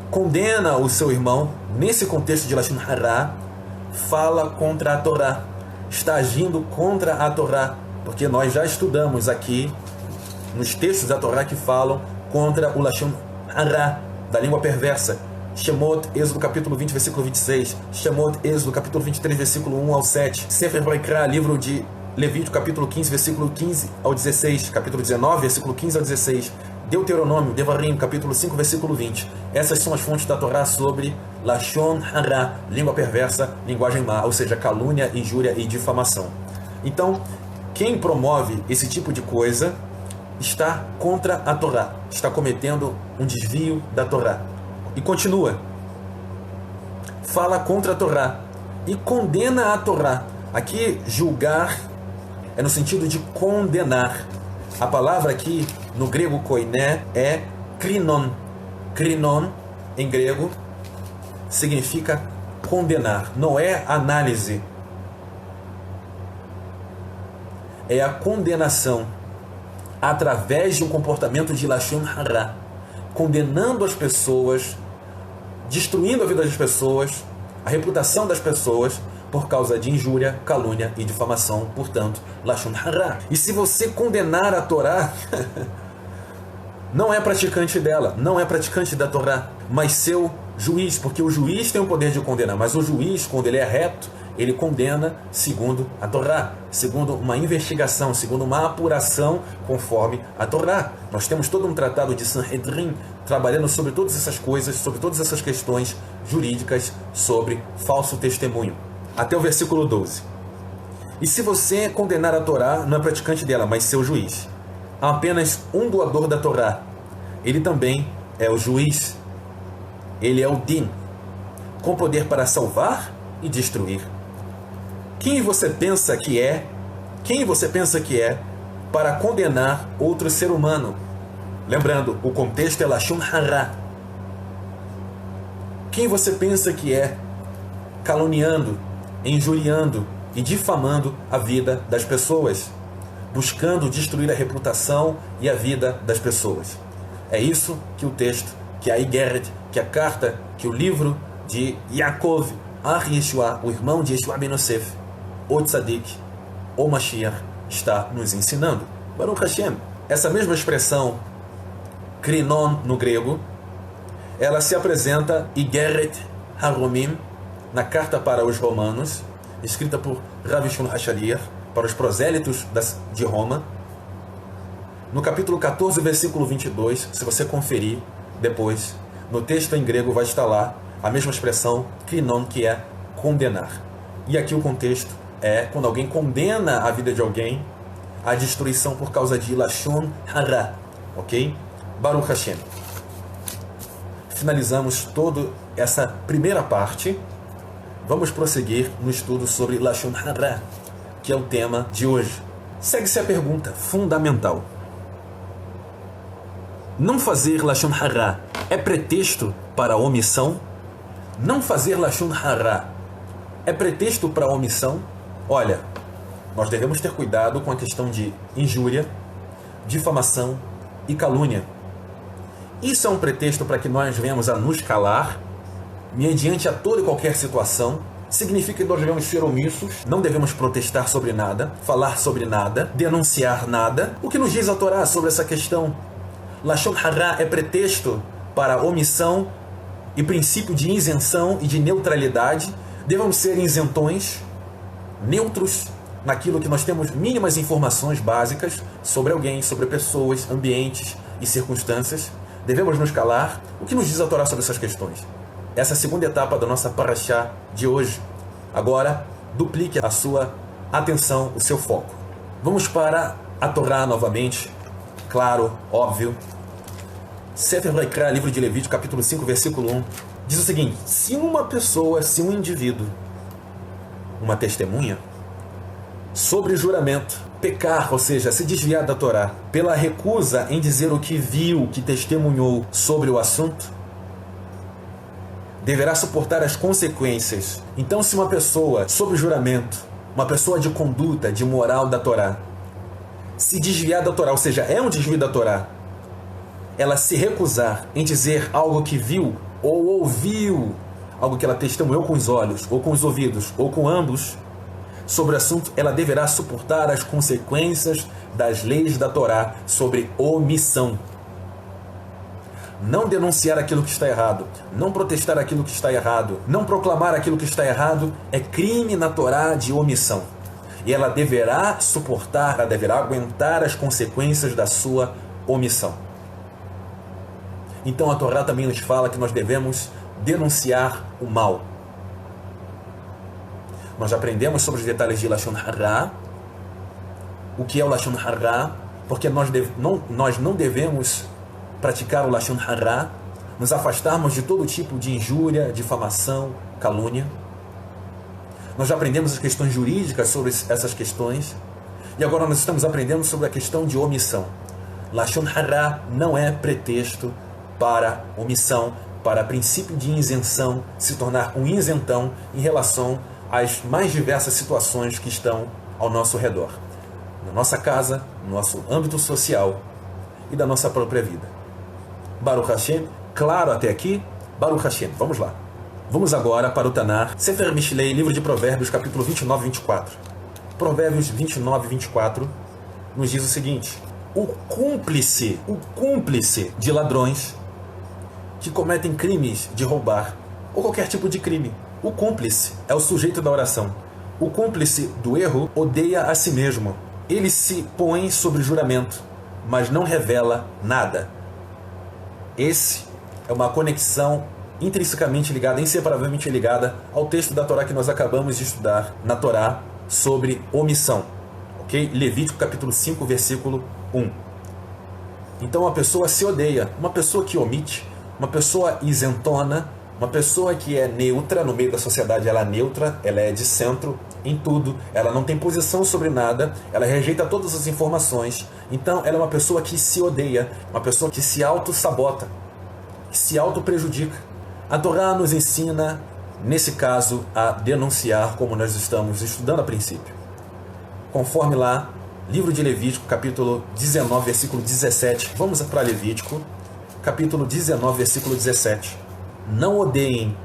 condena o seu irmão, nesse contexto de lashon hara, fala contra a Torá, está agindo contra a Torá, porque nós já estudamos aqui nos textos da Torá que falam contra o lashon hara, da língua perversa. Shemot, Êxodo capítulo 20, versículo 26. Shemot, Êxodo capítulo 23, versículo 1 ao 7. Sefer Vaikra, livro de Levítico capítulo 15, versículo 15 ao 16. Capítulo 19, versículo 15 ao 16. Deuteronômio, Devarim, capítulo 5, versículo 20. Essas são as fontes da Torá sobre lashon hara, língua perversa, linguagem má, ou seja, calúnia, injúria e difamação. Então, quem promove esse tipo de coisa está contra a Torá, está cometendo um desvio da Torá. E continua, fala contra a Torá e condena a Torá. Aqui, julgar é no sentido de condenar. A palavra aqui, no grego koiné, é krinon. Krinon, em grego, significa condenar. Não é análise, é a condenação através de um comportamento de lashon hara, condenando as pessoas, destruindo a vida das pessoas, a reputação das pessoas, por causa de injúria, calúnia e difamação, portanto, lashon hara. E se você condenar a Torá, não é praticante dela, não é praticante da Torá, mas seu juiz, porque o juiz tem o poder de condenar, mas o juiz, quando ele é reto, ele condena segundo a Torá, segundo uma investigação, segundo uma apuração conforme a Torá. Nós temos todo um tratado de Sanhedrin trabalhando sobre todas essas coisas, sobre todas essas questões jurídicas sobre falso testemunho. Até o versículo 12. E se você condenar a Torá, não é praticante dela, mas seu juiz. Há apenas um doador da Torá. Ele também é o juiz. Ele é o Din, com poder para salvar e destruir. Quem você pensa que é? Quem você pensa que é para condenar outro ser humano? Lembrando, o contexto é lashon hara. Quem você pensa que é caluniando, injuriando e difamando a vida das pessoas, buscando destruir a reputação e a vida das pessoas? É isso que o texto, que a Igeret, que a carta, que o livro de Yaakov Ar Yeshua, o irmão de Yeshua ben Yosef, o Tzadik, o Mashiach, está nos ensinando. Baruch Hashem. Essa mesma expressão, krinon no grego, ela se apresenta Igeret Haromim, na carta para os romanos, escrita por Rav Shimon HaShaliach, para os prosélitos de Roma, no capítulo 14, versículo 22, se você conferir depois, no texto em grego vai estar lá a mesma expressão, krinon, que é condenar. E aqui o contexto é quando alguém condena a vida de alguém à destruição por causa de lashon hara, ok? Baruch Hashem. Finalizamos toda essa primeira parte. Vamos prosseguir no estudo sobre Lashon Hara, que é o tema de hoje. Segue-se a pergunta fundamental. Não fazer Lashon Hara é pretexto para a omissão? Não fazer Lashon Hara é pretexto para a omissão? Olha, nós devemos ter cuidado com a questão de injúria, difamação e calúnia. Isso é um pretexto para que nós venhamos a nos calar, mediante a toda e qualquer situação. Significa que nós devemos ser omissos, não devemos protestar sobre nada, falar sobre nada, denunciar nada. O que nos diz a Torá sobre essa questão? Lashon Hara é pretexto para omissão e princípio de isenção e de neutralidade. Devemos ser isentões, neutros, naquilo que nós temos mínimas informações básicas sobre alguém, sobre pessoas, ambientes e circunstâncias. Devemos nos calar. O que nos diz a Torá sobre essas questões? Essa é a segunda etapa da nossa parashá de hoje. Agora, duplique a sua atenção, o seu foco. Vamos para a Torá novamente. Claro, óbvio. Sefer Vaikra, livro de Levítico, capítulo 5, versículo 1. Diz o seguinte: se uma pessoa, se um indivíduo, uma testemunha, sobre juramento, pecar, ou seja, se desviar da Torá, pela recusa em dizer o que viu, que testemunhou sobre o assunto, deverá suportar as consequências. Então, se uma pessoa, sob juramento, uma pessoa de conduta, de moral da Torá, se desviar da Torá, ou seja, é um desvio da Torá, ela se recusar em dizer algo que viu ou ouviu, algo que ela testemunhou com os olhos, ou com os ouvidos, ou com ambos, sobre o assunto, ela deverá suportar as consequências das leis da Torá sobre omissão. Não denunciar aquilo que está errado, não protestar aquilo que está errado, não proclamar aquilo que está errado é crime na Torá de omissão. E ela deverá suportar, ela deverá aguentar as consequências da sua omissão. Então a Torá também nos fala que nós devemos denunciar o mal. Nós já aprendemos sobre os detalhes de Lashon Hara, o que é o Lashon Hara, porque nós não devemos praticar o Lashon Hara, nos afastarmos de todo tipo de injúria, difamação, calúnia. Nós já aprendemos as questões jurídicas sobre essas questões, e agora nós estamos aprendendo sobre a questão de omissão. Lashon Hara não é pretexto para omissão, para princípio de isenção, se tornar um isentão em relação às mais diversas situações que estão ao nosso redor, na nossa casa, no nosso âmbito social e da nossa própria vida. Baruch Hashem, claro até aqui? Baruch Hashem, vamos lá. Vamos agora para o Tanar, Sefer Mishlei, livro de Provérbios, capítulo 29 e 24. Provérbios 29 e 24 nos diz o seguinte: o cúmplice de ladrões que cometem crimes de roubar, ou qualquer tipo de crime. O cúmplice é o sujeito da oração. O cúmplice do erro odeia a si mesmo. Ele se põe sobre juramento, mas não revela nada. Esse é uma conexão intrinsecamente ligada, inseparavelmente ligada ao texto da Torá que nós acabamos de estudar na Torá sobre omissão. Ok? Levítico capítulo 5, versículo 1. Então a pessoa se odeia. Uma pessoa que omite, uma pessoa isentona, uma pessoa que é neutra no meio da sociedade, ela é neutra, ela é de centro em tudo, ela não tem posição sobre nada, ela rejeita todas as informações. Então ela é uma pessoa que se odeia, uma pessoa que se auto-sabota, que se auto-prejudica. A Torá nos ensina, nesse caso, a denunciar, como nós estamos estudando a princípio. Conforme lá, livro de Levítico, capítulo 19, versículo 17. Vamos para Levítico, capítulo 19, versículo 17. Não odeiem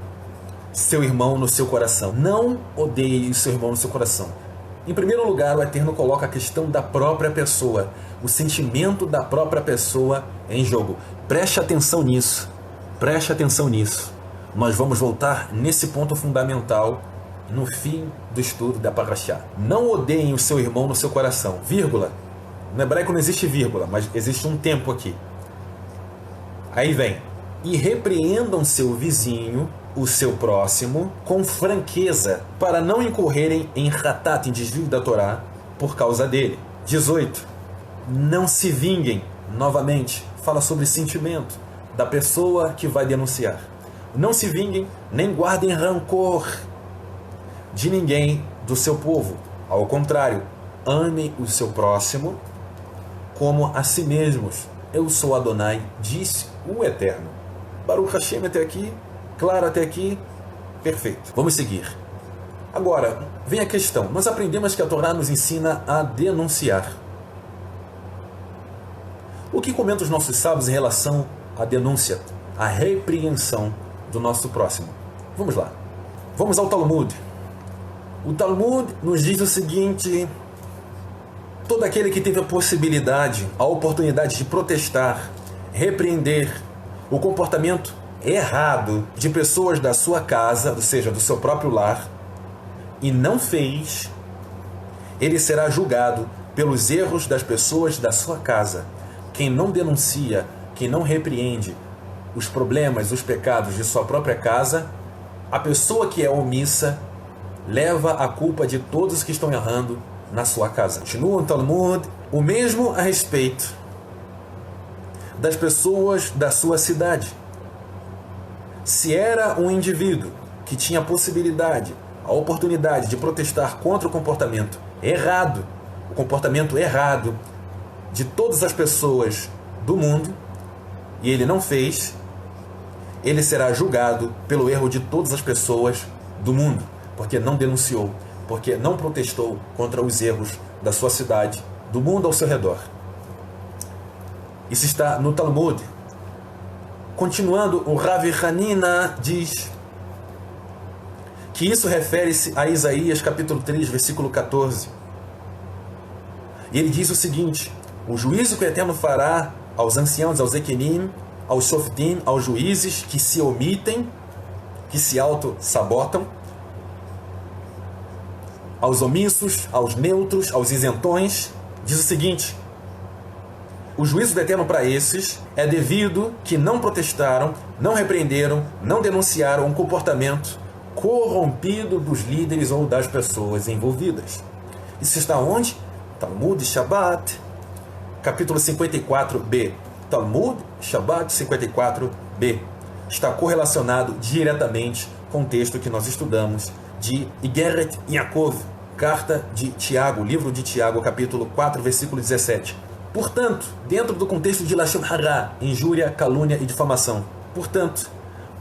seu irmão no seu coração. Não odeie o seu irmão no seu coração. Em primeiro lugar, o Eterno coloca a questão da própria pessoa. O sentimento da própria pessoa em jogo. Preste atenção nisso. Preste atenção nisso. Nós vamos voltar nesse ponto fundamental no fim do estudo da Parashá. Não odeiem o seu irmão no seu coração. Vírgula. No hebraico não existe vírgula, mas existe um tempo aqui. Aí vem. E repreendam seu vizinho, o seu próximo, com franqueza, para não incorrerem em ratat, em desvio da Torá, por causa dele. 18. Não se vinguem, novamente, fala sobre sentimento da pessoa que vai denunciar. Não se vinguem, nem guardem rancor de ninguém do seu povo. Ao contrário, amem o seu próximo como a si mesmos. Eu sou Adonai, disse o Eterno. Baruch Hashem até aqui, claro até aqui, perfeito. Vamos seguir. Agora, vem a questão. Nós aprendemos que a Torá nos ensina a denunciar. O que comentam os nossos sábios em relação à denúncia, à repreensão do nosso próximo? Vamos lá. Vamos ao Talmud. O Talmud nos diz o seguinte: todo aquele que teve a possibilidade, a oportunidade de protestar, repreender o comportamento errado de pessoas da sua casa, ou seja, do seu próprio lar, e não fez, ele será julgado pelos erros das pessoas da sua casa. Quem não denuncia, quem não repreende os problemas, os pecados de sua própria casa, a pessoa que é omissa leva a culpa de todos que estão errando na sua casa. Continua o Talmud, o mesmo a respeito das pessoas da sua cidade. Se era um indivíduo que tinha a possibilidade, a oportunidade de protestar contra o comportamento errado de todas as pessoas do mundo, e ele não fez, ele será julgado pelo erro de todas as pessoas do mundo, porque não denunciou, porque não protestou contra os erros da sua cidade, do mundo ao seu redor. Isso está no Talmud. Continuando, o Rav Hanina diz que isso refere-se a Isaías capítulo 3, versículo 14. E ele diz o seguinte: o juízo que o Eterno fará aos anciãos, aos Ekenim, aos Shoftim, aos juízes que se omitem, que se auto-sabotam, aos omissos, aos neutros, aos isentões, diz o seguinte: o juízo do Eterno para esses é devido que não protestaram, não repreenderam, não denunciaram um comportamento corrompido dos líderes ou das pessoas envolvidas. Isso está onde? Talmud Shabbat, capítulo 54b. Talmud Shabbat 54b. Está correlacionado diretamente com o texto que nós estudamos de Igeret Yaakov, carta de Tiago, livro de Tiago, capítulo 4, versículo 17. Portanto, dentro do contexto de Lashon Hara, injúria, calúnia e difamação, portanto,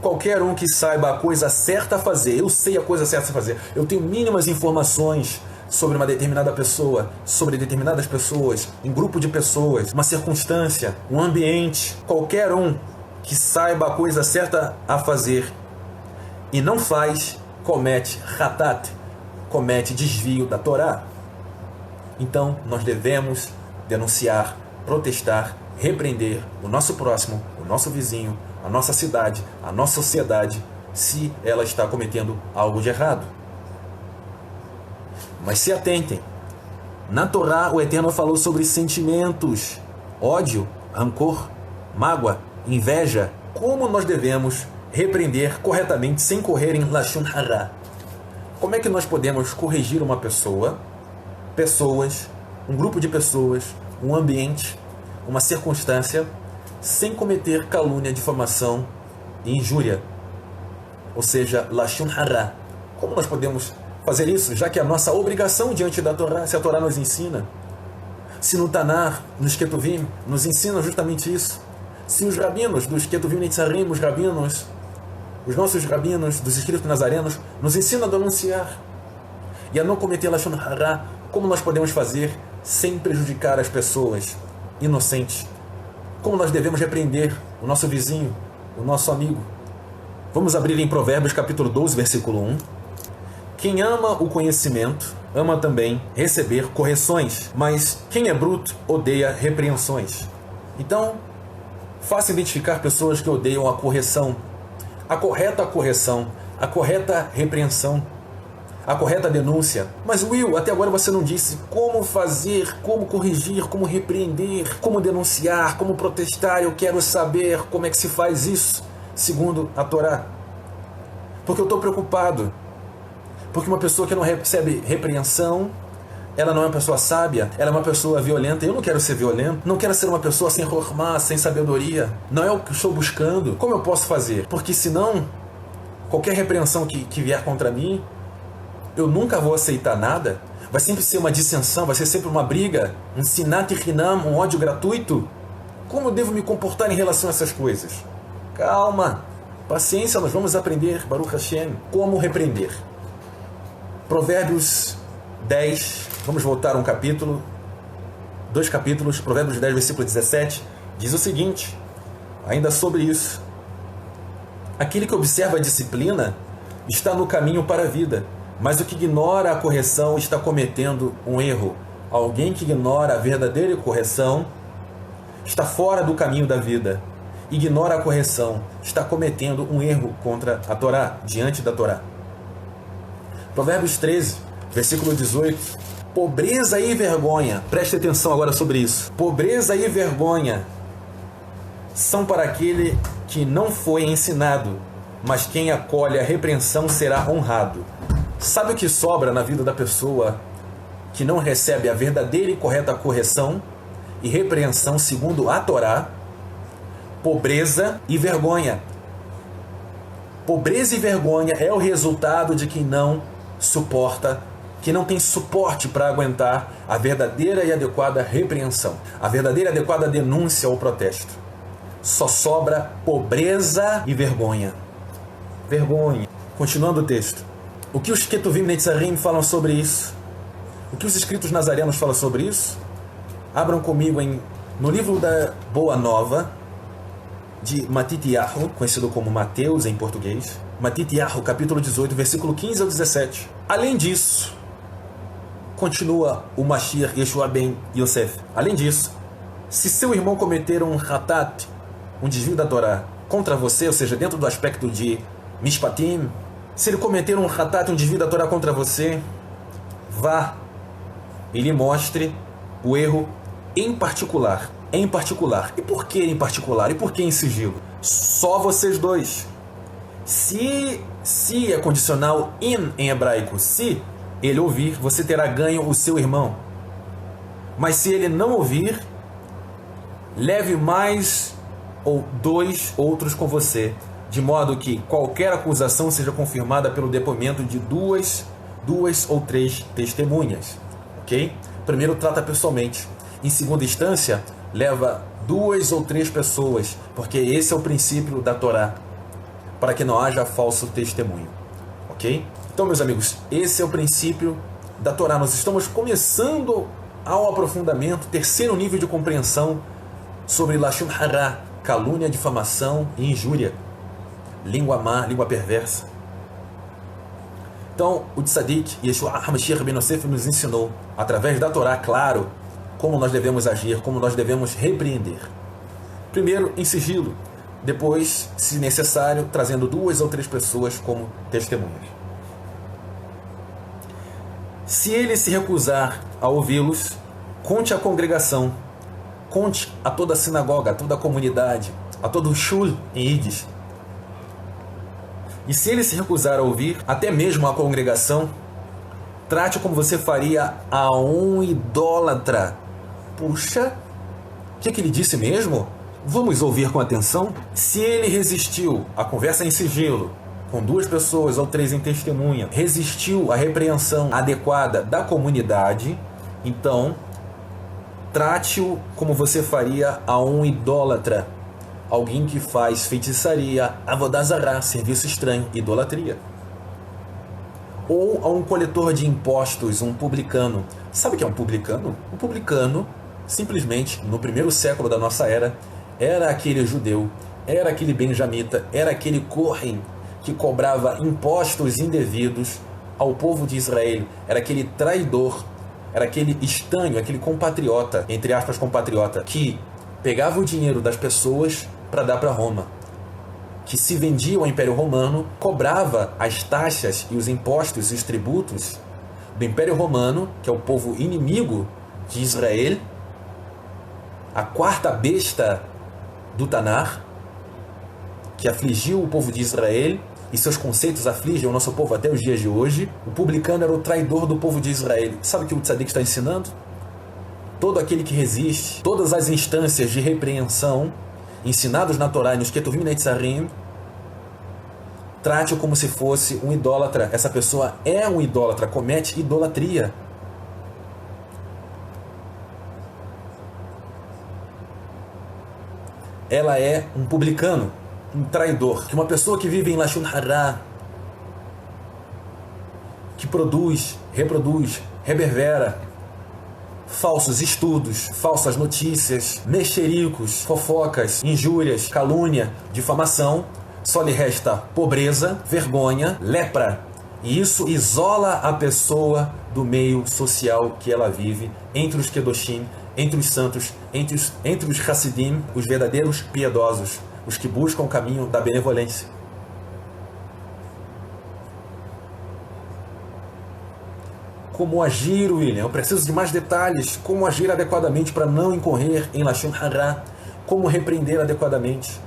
qualquer um que saiba a coisa certa a fazer, eu sei a coisa certa a fazer, eu tenho mínimas informações sobre uma determinada pessoa, sobre determinadas pessoas, um grupo de pessoas, uma circunstância, um ambiente, qualquer um que saiba a coisa certa a fazer e não faz, comete hatat, comete desvio da Torá. Então, nós devemos denunciar, protestar, repreender o nosso próximo, o nosso vizinho, a nossa cidade, a nossa sociedade, se ela está cometendo algo de errado. Mas se atentem, na Torá o Eterno falou sobre sentimentos, ódio, rancor, mágoa, inveja, como nós devemos repreender corretamente sem correr em Lashon Hara. Como é que nós podemos corrigir uma pessoa, pessoas, um grupo de pessoas, um ambiente, uma circunstância, sem cometer calúnia, difamação e injúria? Ou seja, Lashon Hara. Como nós podemos fazer isso, já que é a nossa obrigação diante da Torá, se a Torá nos ensina? Se no Tanar, nos Ketuvim, nos ensina justamente isso? Se os rabinos dos Ketuvim Netzarim, os rabinos, os nossos rabinos dos escritos nazarenos, nos ensinam a denunciar e a não cometer Lashon Hara, como nós podemos fazer sem prejudicar as pessoas inocentes? Como nós devemos repreender o nosso vizinho, o nosso amigo? Vamos abrir em Provérbios capítulo 12, versículo 1. Quem ama o conhecimento, ama também receber correções, mas quem é bruto odeia repreensões. Então, fácil identificar pessoas que odeiam a correção, a correta repreensão, a correta denúncia. Mas Will, até agora você não disse como fazer, como corrigir, como repreender, como denunciar, como protestar. Eu quero saber como é que se faz isso, segundo a Torá. Porque eu estou preocupado. Porque uma pessoa que não recebe repreensão, ela não é uma pessoa sábia, ela é uma pessoa violenta. Eu não quero ser violento, não quero ser uma pessoa sem hormá, sem sabedoria. Não é o que eu estou buscando. Como eu posso fazer? Porque senão, qualquer repreensão que vier contra mim, eu nunca vou aceitar nada. Vai sempre ser uma dissensão, vai ser sempre uma briga, um sinat hinam, um ódio gratuito. Como eu devo me comportar em relação a essas coisas? Calma, paciência, nós vamos aprender, Baruch Hashem, como repreender. Provérbios 10, vamos voltar um capítulo, 2 capítulos, Provérbios 10, versículo 17, diz o seguinte, ainda sobre isso: aquele que observa a disciplina está no caminho para a vida, mas o que ignora a correção está cometendo um erro. Alguém que ignora a verdadeira correção está fora do caminho da vida. Ignora a correção, está cometendo um erro contra a Torá, diante da Torá. Provérbios 13, versículo 18. Pobreza e vergonha, preste atenção agora sobre isso. Pobreza e vergonha são para aquele que não foi ensinado, mas quem acolhe a repreensão será honrado. Sabe o que sobra na vida da pessoa que não recebe a verdadeira e correta correção e repreensão segundo a Torá? Pobreza e vergonha. Pobreza e vergonha é o resultado de quem não suporta, que não tem suporte para aguentar a verdadeira e adequada repreensão, a verdadeira e adequada denúncia ou protesto. Só sobra pobreza e vergonha. Vergonha. Continuando o texto. O que os Ketuvim Netzarim falam sobre isso? O que os escritos nazarenos falam sobre isso? Abram comigo no livro da Boa Nova, de Matityahu, conhecido como Mateus em português. Matityahu, capítulo 18, versículo 15 ao 17. Além disso, continua o Mashiach Yeshua ben Yosef. Além disso, se seu irmão cometer um hatat, um desvio da Torá, contra você, ou seja, dentro do aspecto de mishpatim, se ele cometer um hatat, um desvio da Torá contra você, vá e lhe mostre o erro em particular. Em particular. E por que em particular? E por que em sigilo? Só vocês dois. Se é condicional in em hebraico, se ele ouvir, você terá ganho o seu irmão. Mas se ele não ouvir, leve mais ou 2 outros com você, de modo que qualquer acusação seja confirmada pelo depoimento de duas ou 3 testemunhas. Ok? Primeiro trata pessoalmente. Em segunda instância, leva 2 ou 3 pessoas, porque esse é o princípio da Torá, para que não haja falso testemunho. Ok? Então, meus amigos, esse é o princípio da Torá. Nós estamos começando ao aprofundamento, terceiro nível de compreensão sobre Lashon Hara, calúnia, difamação e injúria. Língua má, língua perversa. Então, o Tzadik, Yeshua HaMashiach ben Yosef, nos ensinou, através da Torá, claro, como nós devemos agir, como nós devemos repreender. Primeiro, em sigilo. Depois, se necessário, trazendo 2 ou 3 pessoas como testemunhas. Se ele se recusar a ouvi-los, conte à congregação, conte a toda a sinagoga, a toda a comunidade, a todo o shul em Yiddish. E se ele se recusar a ouvir, até mesmo a congregação, trate como você faria a um idólatra. Puxa, o que ele disse mesmo? Vamos ouvir com atenção? Se ele resistiu à conversa em sigilo, com 2 pessoas ou 3 em testemunha, resistiu à repreensão adequada da comunidade, então trate-o como você faria a um idólatra, alguém que faz feitiçaria, avodah zará, serviço estranho, idolatria. Ou a um coletor de impostos, um publicano. Sabe o que é um publicano? Um publicano, simplesmente, no primeiro século da nossa era, era aquele judeu, era aquele benjamita, era aquele Kohen que cobrava impostos indevidos ao povo de Israel, era aquele traidor, era aquele estranho, aquele compatriota, entre aspas compatriota, que pegava o dinheiro das pessoas para dar para Roma, que se vendia ao Império Romano, cobrava as taxas e os impostos e os tributos do Império Romano, que é o povo inimigo de Israel, a 4ª besta do Tanar, que afligiu o povo de Israel, e seus conceitos afligem o nosso povo até os dias de hoje. O publicano era o traidor do povo de Israel. Sabe o que o tzadik está ensinando? Todo aquele que resiste, todas as instâncias de repreensão ensinados na Torá e nos Ketuvim Netzarim, trate-o como se fosse um idólatra. Essa pessoa é um idólatra, comete idolatria. Ela é um publicano, um traidor, que uma pessoa que vive em Lashon Hara, que produz, reproduz, reverbera falsos estudos, falsas notícias, mexericos, fofocas, injúrias, calúnia, difamação, só lhe resta pobreza, vergonha, lepra. E isso isola a pessoa do meio social que ela vive, entre os Kedoshim, entre os santos, entre os Hassidim, os verdadeiros piedosos, os que buscam o caminho da benevolência. Como agir, William? Eu preciso de mais detalhes. Como agir adequadamente para não incorrer em Lashon Hara? Como repreender adequadamente?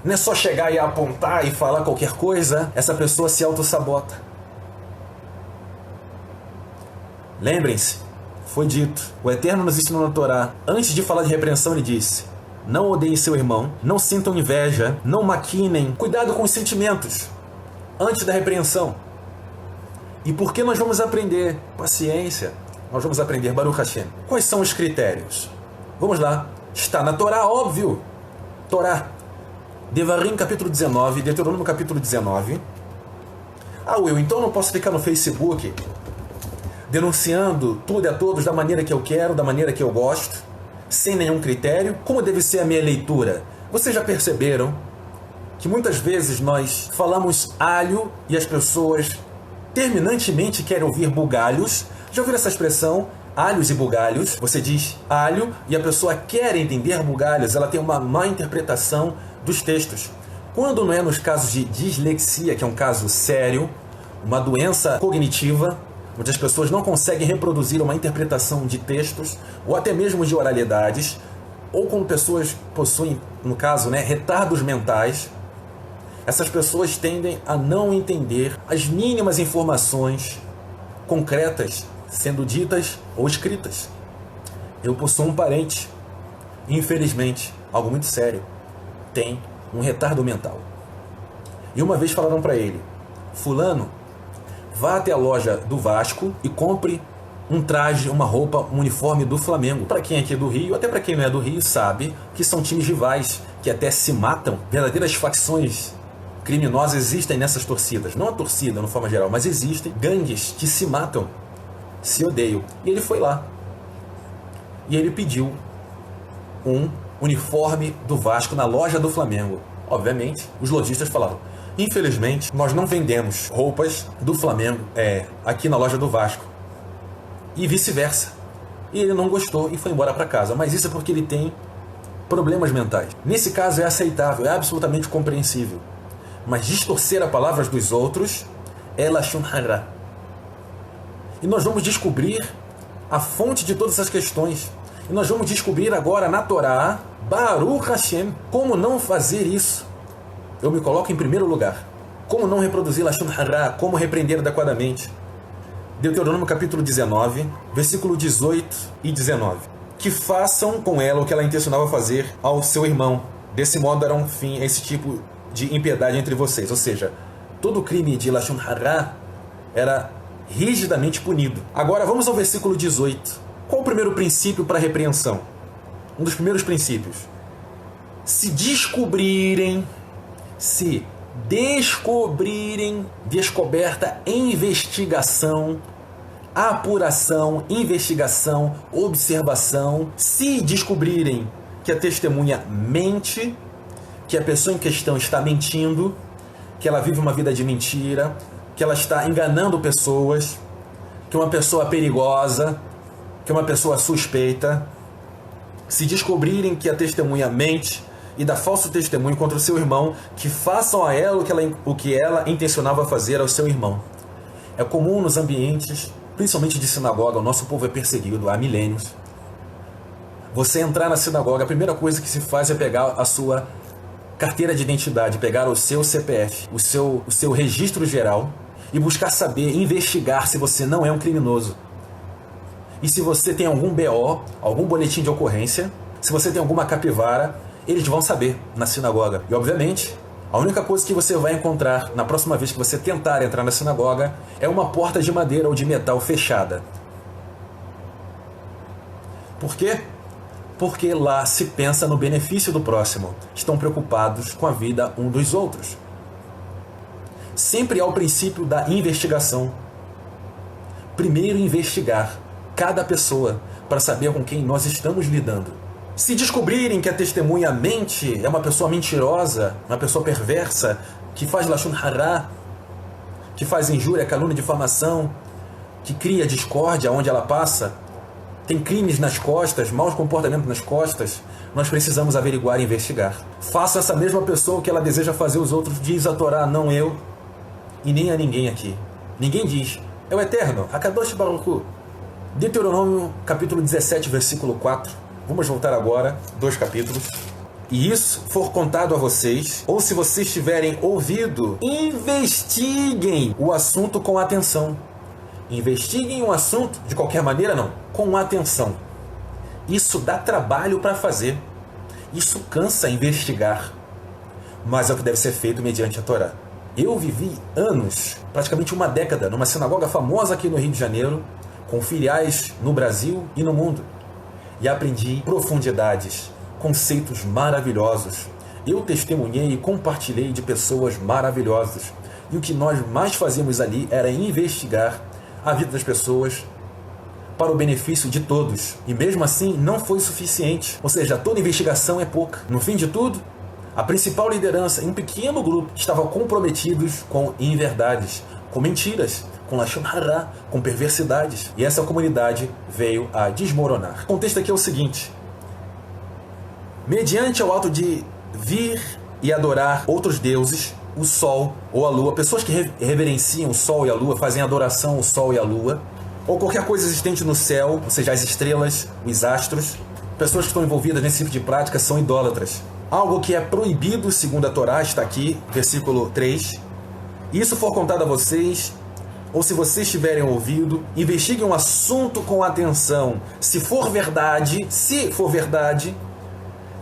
Não é só chegar e apontar e falar qualquer coisa, essa pessoa se auto-sabota. Lembrem-se, foi dito, o Eterno nos ensinou na Torá, antes de falar de repreensão, ele disse: não odeiem seu irmão, não sintam inveja, não maquinem, cuidado com os sentimentos, antes da repreensão. E por que nós vamos aprender? Paciência. Nós vamos aprender Baruch Hashem. Quais são os critérios? Vamos lá. Está na Torá, óbvio. Torá. Devarim, capítulo 19, Deuteronômio, capítulo 19. Will, então eu não posso ficar no Facebook denunciando tudo e a todos da maneira que eu quero, da maneira que eu gosto, sem nenhum critério? Como deve ser a minha leitura? Vocês já perceberam que muitas vezes nós falamos alho e as pessoas terminantemente querem ouvir bugalhos? Já ouviram essa expressão? Alhos e bugalhos. Você diz alho e a pessoa quer entender bugalhos. Ela tem uma má interpretação dos textos. Quando não é nos casos de dislexia, que é um caso sério, uma doença cognitiva, onde as pessoas não conseguem reproduzir uma interpretação de textos, ou até mesmo de oralidades, ou quando pessoas possuem, no caso, retardos mentais, essas pessoas tendem a não entender as mínimas informações concretas sendo ditas ou escritas. Eu possuo um parente, infelizmente, algo muito sério, tem um retardo mental. E uma vez falaram para ele: fulano, vá até a loja do Vasco e compre um traje, uma roupa, um uniforme do Flamengo. Para quem é aqui do Rio, até para quem não é do Rio, sabe que são times rivais, que até se matam. Verdadeiras facções criminosas existem nessas torcidas. Não a torcida, de forma geral, mas existem gangues que se matam, se odeiam. E ele foi lá. E ele pediu um uniforme do Vasco na loja do Flamengo. Obviamente, os lojistas falaram: infelizmente, nós não vendemos roupas do Flamengo aqui na loja do Vasco. E vice-versa. E ele não gostou e foi embora para casa. Mas isso é porque ele tem problemas mentais. Nesse caso é aceitável, é absolutamente compreensível. Mas distorcer as palavras dos outros é Lashon Hara. E nós vamos descobrir a fonte de todas essas questões. E nós vamos descobrir agora na Torá, Baruch Hashem, como não fazer isso. Eu me coloco em primeiro lugar. Como não reproduzir Lashon Hara, como repreender adequadamente. Deuteronômio capítulo 19, versículo 18 e 19. Que façam com ela o que ela intencionava fazer ao seu irmão. Desse modo darão fim a esse tipo de impiedade entre vocês. Ou seja, todo crime de Lashon Hara era rigidamente punido. Agora vamos ao versículo 18. Qual o primeiro princípio para a repreensão? Um dos primeiros princípios. Se descobrirem, descoberta, investigação, apuração, investigação, observação, se descobrirem que a testemunha mente, que a pessoa em questão está mentindo, que ela vive uma vida de mentira, que ela está enganando pessoas, que é uma pessoa perigosa, que é uma pessoa suspeita, se descobrirem que a testemunha mente e dá falso testemunho contra o seu irmão, que façam a ela o que ela intencionava fazer ao seu irmão. É comum nos ambientes, principalmente de sinagoga, o nosso povo é perseguido há milênios. Você entrar na sinagoga, a primeira coisa que se faz é pegar a sua carteira de identidade, pegar o seu CPF, o seu registro geral e buscar saber, investigar se você não é um criminoso. E se você tem algum BO, algum boletim de ocorrência, se você tem alguma capivara, eles vão saber na sinagoga. E obviamente, a única coisa que você vai encontrar na próxima vez que você tentar entrar na sinagoga é uma porta de madeira ou de metal fechada. Por quê? Porque lá se pensa no benefício do próximo. Estão preocupados com a vida um dos outros. Sempre há o princípio da investigação. Primeiro investigar cada pessoa para saber com quem nós estamos lidando. Se descobrirem que a testemunha mente, é uma pessoa mentirosa, uma pessoa perversa, que faz lashon hara, que faz injúria, calúnia, difamação, que cria discórdia onde ela passa, tem crimes nas costas, maus comportamentos nas costas, nós precisamos averiguar e investigar. Faça essa mesma pessoa o que ela deseja fazer os outros, diz a Torá, não eu e nem a ninguém aqui. Ninguém diz, é o Eterno, Hakadosh Baruch Hu. Deuteronômio capítulo 17, versículo 4. Vamos voltar agora, 2 capítulos. E isso for contado a vocês, ou se vocês tiverem ouvido, investiguem o assunto com atenção. Investiguem o assunto, de qualquer maneira não, com atenção. Isso dá trabalho para fazer. Isso cansa investigar. Mas é o que deve ser feito mediante a Torá. Eu vivi anos, praticamente uma década, numa sinagoga famosa aqui no Rio de Janeiro, com filiais no Brasil e no mundo. E aprendi profundidades, conceitos maravilhosos. Eu testemunhei e compartilhei de pessoas maravilhosas. E o que nós mais fazíamos ali era investigar a vida das pessoas para o benefício de todos. E mesmo assim não foi suficiente. Ou seja, toda investigação é pouca. No fim de tudo, a principal liderança e um pequeno grupo estavam comprometidos com inverdades, com mentiras, com lashon hara, com perversidades. E essa comunidade veio a desmoronar. O contexto aqui é o seguinte: mediante o ato de vir e adorar outros deuses, o sol ou a lua, pessoas que reverenciam o sol e a lua, fazem adoração ao sol e à lua, ou qualquer coisa existente no céu, ou seja, as estrelas, os astros, pessoas que estão envolvidas nesse tipo de prática são idólatras. Algo que é proibido segundo a Torá, está aqui, versículo 3. Isso for contado a vocês, ou se vocês tiverem ouvido, investiguem um assunto com atenção. Se for verdade,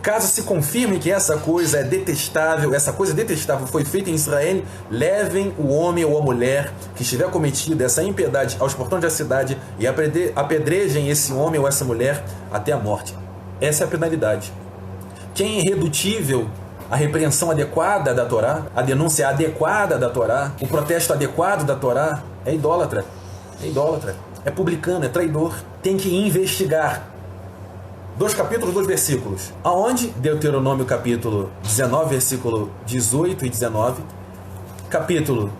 caso se confirme que essa coisa é detestável, essa coisa detestável foi feita em Israel, levem o homem ou a mulher que estiver cometido essa impiedade aos portões da cidade e apedrejem esse homem ou essa mulher até a morte. Essa é a penalidade. Quem é irredutível à repreensão adequada da Torá, a denúncia adequada da Torá, o protesto adequado da Torá, é idólatra. É publicano, é traidor. Tem que investigar. 2 capítulos, 2 versículos. Aonde? Deuteronômio capítulo 19, versículo 18 e 19.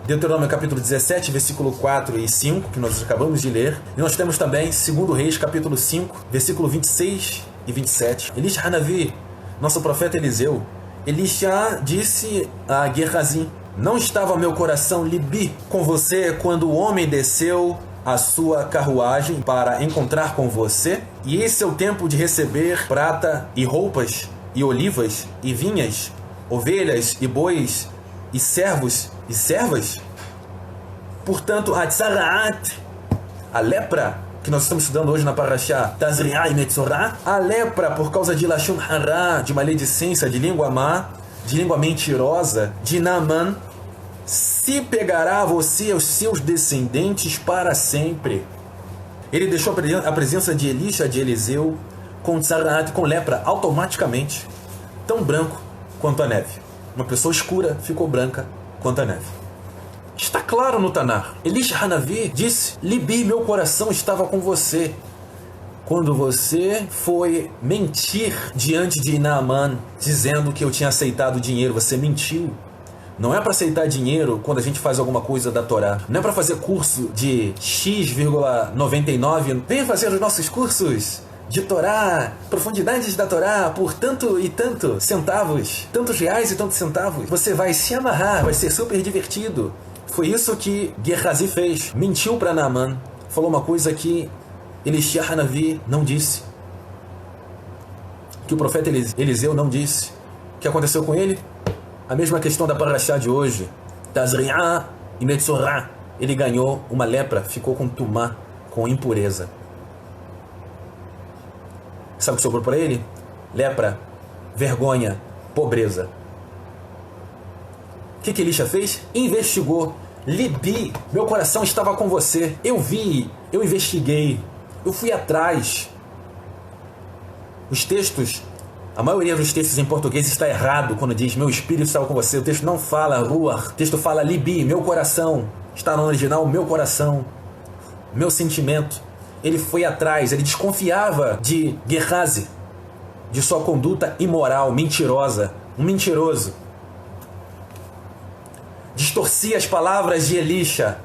Deuteronômio capítulo 17, versículo 4 e 5, que nós acabamos de ler. E nós temos também 2 Reis capítulo 5, versículo 26 e 27. Elisha Hanavi, nosso profeta Eliseu, Elisha disse a Gehazi: não estava meu coração libi com você quando o homem desceu a sua carruagem para encontrar com você? E esse é o tempo de receber prata e roupas e olivas e vinhas, ovelhas e bois e servos e servas? Portanto, a tzaraat, a lepra, que nós estamos estudando hoje na Parashá Tazriá e Metzorá, a lepra por causa de lashon hara, de maledicência, de língua má, de língua mentirosa, de Naaman, se pegará a você e aos seus descendentes para sempre. Ele deixou a presença de Elisha, de Eliseu, com tzaraat, com lepra, automaticamente, tão branco quanto a neve. Uma pessoa escura ficou branca quanto a neve. Está claro no Tanar. Elisha Hanavi disse: libi, meu coração estava com você quando você foi mentir diante de Naaman, dizendo que eu tinha aceitado dinheiro. Você mentiu. Não é para aceitar dinheiro quando a gente faz alguma coisa da Torá. Não é para fazer curso de X,99. Venha fazer os nossos cursos de Torá, profundidades da Torá, por tanto e tanto centavos, tantos reais e tantos centavos. Você vai se amarrar, vai ser super divertido. Foi isso que Gehazi fez. Mentiu para Naaman. Falou uma coisa que Elisha Hanavi não disse, que o profeta Eliseu não disse. O que aconteceu com ele? A mesma questão da Parashá de hoje. Tazri'ah e Metzorah. Ele ganhou uma lepra, ficou com tumá, com impureza. Sabe o que sobrou para ele? Lepra, vergonha, pobreza. O que Elisha fez? Investigou. Libi, meu coração estava com você. Eu vi, eu investiguei, eu fui atrás. Os textos, a maioria dos textos em português está errado quando diz meu espírito estava com você. O texto não fala ruach, o texto fala libi, meu coração. Está no original, meu coração, meu sentimento. Ele foi atrás, ele desconfiava de Gehazi, de sua conduta imoral, mentirosa, um mentiroso. Distorcia as palavras de Elisha,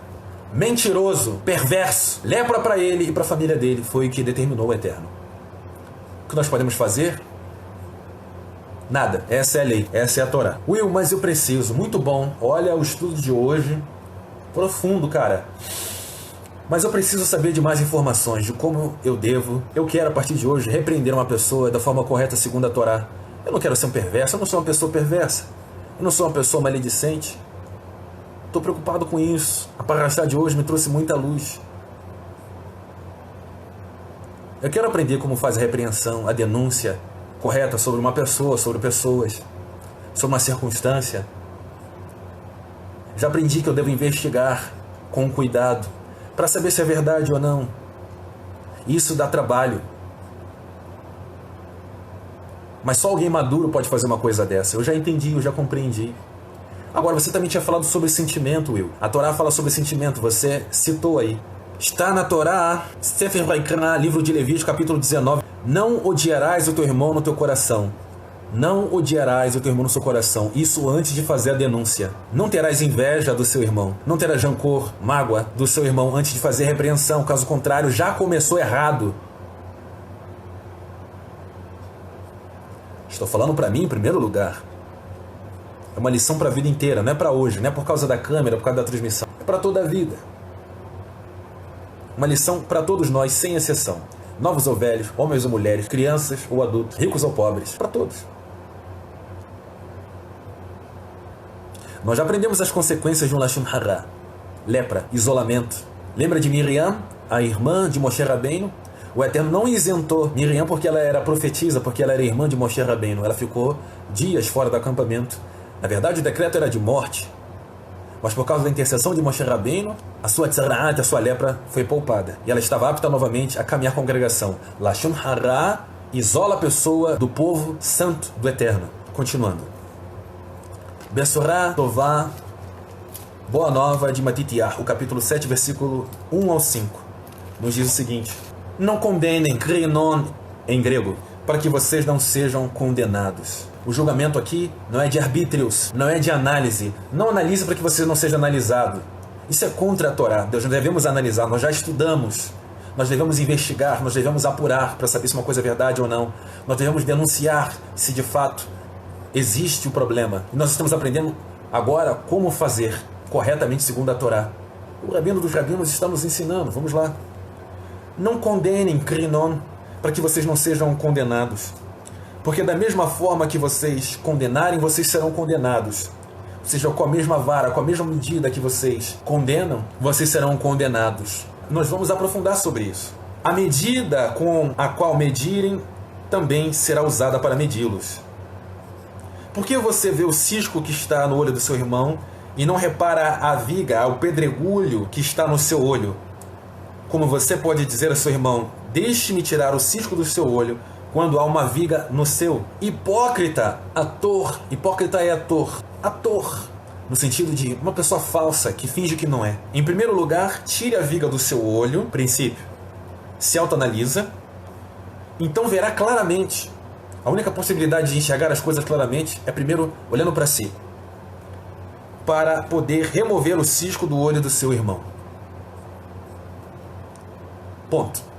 mentiroso, perverso. Lepra para ele e para a família dele, foi o que determinou o Eterno. O que nós podemos fazer? Nada. Essa é a lei, essa é a Torá. Will, mas eu preciso. Muito bom. Olha o estudo de hoje. Profundo, cara. Mas eu preciso saber de mais informações, de como eu devo. Eu quero, a partir de hoje, repreender uma pessoa da forma correta segundo a Torá. Eu não quero ser um perverso, eu não sou uma pessoa perversa. Eu não sou uma pessoa maledicente. Estou preocupado com isso. A Parashá de hoje me trouxe muita luz. Eu quero aprender como faz a repreensão, a denúncia correta sobre uma pessoa, sobre pessoas, sobre uma circunstância. Já aprendi que eu devo investigar com cuidado para saber se é verdade ou não. Isso dá trabalho. Mas só alguém maduro pode fazer uma coisa dessa. Eu já entendi, eu já compreendi. Agora, você também tinha falado sobre sentimento, Will. A Torá fala sobre sentimento, você citou aí. Está na Torá, Sefer Vaikra, livro de Levítico, capítulo 19. Não odiarás o teu irmão no teu coração. Não odiarás o teu irmão no seu coração. Isso antes de fazer a denúncia. Não terás inveja do seu irmão. Não terás rancor, mágoa do seu irmão antes de fazer a repreensão. Caso contrário, já começou errado. Estou falando para mim em primeiro lugar. É uma lição para a vida inteira, não é para hoje, não é por causa da câmera, por causa da transmissão. É para toda a vida. Uma lição para todos nós, sem exceção. Novos ou velhos, homens ou mulheres, crianças ou adultos, ricos ou pobres, para todos. Nós já aprendemos as consequências de um Lashon Hara. Lepra, isolamento. Lembra de Miriam, a irmã de Moshe Rabbeinu? O Eterno não isentou Miriam porque ela era profetisa, porque ela era irmã de Moshe Rabbeinu. Ela ficou dias fora do acampamento. Na verdade, o decreto era de morte. Mas por causa da intercessão de Moshe Rabbeinu, a sua tzaraat, a sua lepra, foi poupada. E ela estava apta novamente a caminhar com a congregação. Lashon Hara isola a pessoa do povo santo do Eterno. Continuando. Besorá Tová, Boa Nova de Matitiah, o capítulo 7, versículo 1 ao 5. Nos diz o seguinte. Não condenem, krinon, em grego, para que vocês não sejam condenados. O julgamento aqui não é de arbítrios, não é de análise. Não analise para que você não seja analisado. Isso é contra a Torá. Nós não devemos analisar, nós já estudamos. Nós devemos investigar, nós devemos apurar para saber se uma coisa é verdade ou não. Nós devemos denunciar se de fato existe o problema. E nós estamos aprendendo agora como fazer corretamente segundo a Torá. O rabino dos rabinos está nos ensinando. Vamos lá. Não condenem, krinon, para que vocês não sejam condenados. Porque da mesma forma que vocês condenarem, vocês serão condenados. Ou seja, com a mesma vara, com a mesma medida que vocês condenam, vocês serão condenados. Nós vamos aprofundar sobre isso. A medida com a qual medirem também será usada para medi-los. Por que você vê o cisco que está no olho do seu irmão e não repara a viga, o pedregulho que está no seu olho? Como você pode dizer a seu irmão, deixe-me tirar o cisco do seu olho, quando há uma viga no seu? Hipócrita, ator. Hipócrita é ator. Ator. No sentido de uma pessoa falsa que finge que não é. Em primeiro lugar, tire a viga do seu olho. Princípio. Se autoanalisa. Então verá claramente. A única possibilidade de enxergar as coisas claramente é primeiro olhando para si. Para poder remover o cisco do olho do seu irmão. Ponto.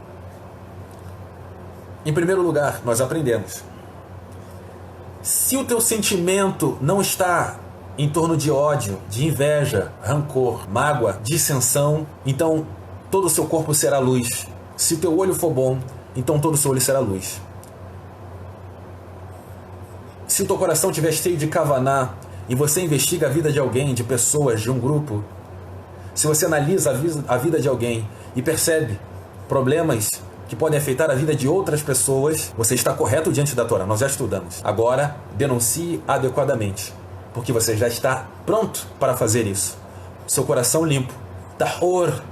Em primeiro lugar, nós aprendemos. Se o teu sentimento não está em torno de ódio, de inveja, rancor, mágoa, dissensão, então todo o seu corpo será luz. Se o teu olho for bom, então todo o seu olho será luz. Se o teu coração estiver cheio de kavaná, e você investiga a vida de alguém, de pessoas, de um grupo, se você analisa a vida de alguém e percebe problemas que podem afetar a vida de outras pessoas, você está correto diante da Torá. Nós já estudamos. Agora, denuncie adequadamente, porque você já está pronto para fazer isso. Seu coração limpo, tahor,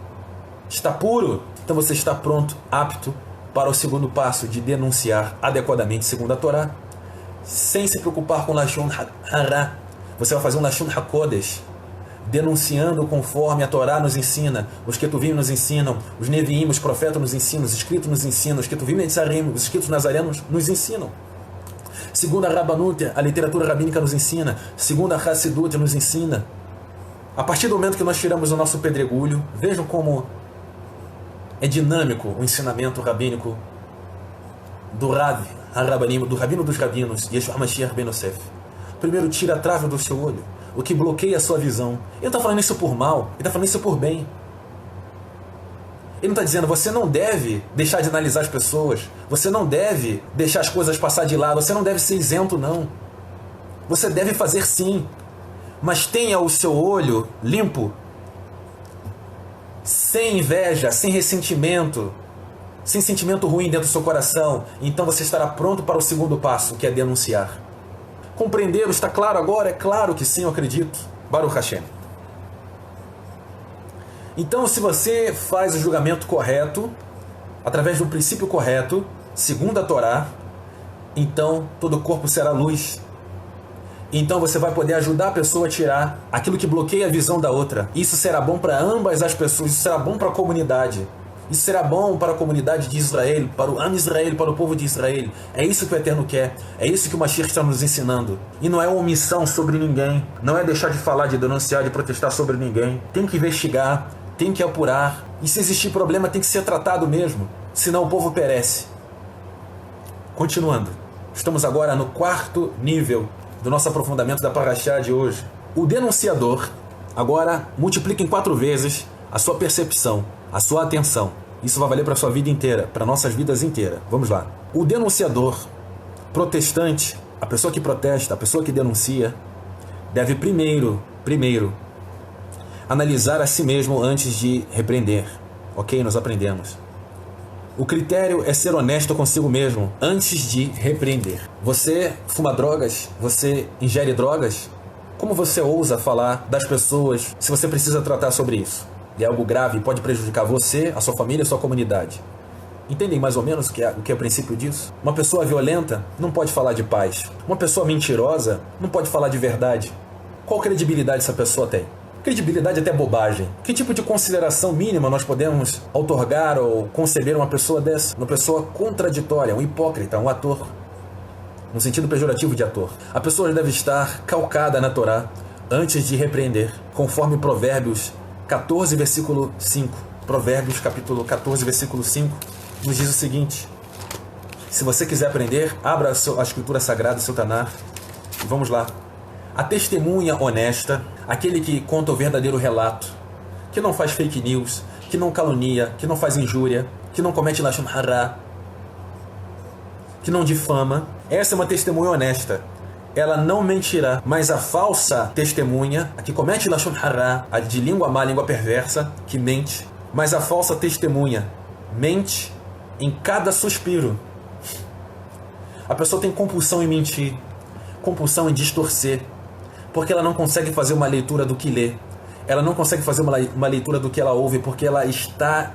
está puro. Então você está pronto, apto para o segundo passo de denunciar adequadamente segundo a Torá, sem se preocupar com Lashon Hara. Você vai fazer um Lashon HaKodesh, denunciando conforme a Torá nos ensina, os Ketuvim nos ensinam, os Neviim, os profetas nos ensinam, os escritos nos ensinam, os Ketuvim Netzarim, os escritos nazarenos nos ensinam. Segundo a Rabbanut, a literatura rabínica nos ensina, segundo a Hassidut nos ensina. A partir do momento que nós tiramos o nosso pedregulho, vejam como é dinâmico o ensinamento rabínico do Rav HaRabanim, do Rabino dos Rabinos, Yeshua Mashiach Ben Yosef. Primeiro, tira a trave do seu olho, o que bloqueia a sua visão. Ele não está falando isso por mal, ele está falando isso por bem. Ele não está dizendo, você não deve deixar de analisar as pessoas, você não deve deixar as coisas passar de lado, você não deve ser isento, não. Você deve fazer sim, mas tenha o seu olho limpo, sem inveja, sem ressentimento, sem sentimento ruim dentro do seu coração. Então você estará pronto para o segundo passo, que é denunciar. Compreenderam? Está claro agora? É claro que sim, eu acredito. Baruch Hashem. Então, se você faz o julgamento correto, através do princípio correto, segundo a Torá, então todo o corpo será luz. Então você vai poder ajudar a pessoa a tirar aquilo que bloqueia a visão da outra. Isso será bom para ambas as pessoas, isso será bom para a comunidade. Isso será bom para a comunidade de Israel, para o Am Israel, para o povo de Israel. É isso que o Eterno quer. É isso que o Mashiach está nos ensinando. E não é omissão sobre ninguém. Não é deixar de falar, de denunciar, de protestar sobre ninguém. Tem que investigar, tem que apurar. E se existir problema, tem que ser tratado mesmo. Senão o povo perece. Continuando. Estamos agora no quarto nível do nosso aprofundamento da Parashá de hoje. O denunciador agora multiplica em 4 vezes a sua percepção, a sua atenção. Isso vai valer para a sua vida inteira, para nossas vidas inteiras. Vamos lá. O denunciador protestante, a pessoa que protesta, a pessoa que denuncia, deve primeiro analisar a si mesmo antes de repreender. Ok? Nós aprendemos. O critério é ser honesto consigo mesmo antes de repreender. Você fuma drogas? Você ingere drogas? Como você ousa falar das pessoas se você precisa tratar sobre isso? E é algo grave e pode prejudicar você, a sua família e a sua comunidade. Entendem mais ou menos o que é o princípio disso? Uma pessoa violenta não pode falar de paz. Uma pessoa mentirosa não pode falar de verdade. Qual credibilidade essa pessoa tem? Credibilidade é até bobagem. Que tipo de consideração mínima nós podemos outorgar ou conceber uma pessoa dessa? Uma pessoa contraditória, um hipócrita, um ator. No sentido pejorativo de ator. A pessoa deve estar calcada na Torá antes de repreender, conforme Provérbios 14, versículo 5. Provérbios, capítulo 14, versículo 5, nos diz o seguinte. Se você quiser aprender, abra a escritura sagrada, o seu Tanar, e vamos lá. A testemunha honesta, aquele que conta o verdadeiro relato, que não faz fake news, que não calunia, que não faz injúria, que não comete lashon hara, que não difama, essa é uma testemunha honesta. Ela não mentirá, mas a falsa testemunha, a que comete lashon hara, a de língua má, língua perversa, que mente, mas a falsa testemunha mente em cada suspiro. A pessoa tem compulsão em mentir, compulsão em distorcer, porque ela não consegue fazer uma leitura do que lê. Ela não consegue fazer uma leitura do que ela ouve, porque ela está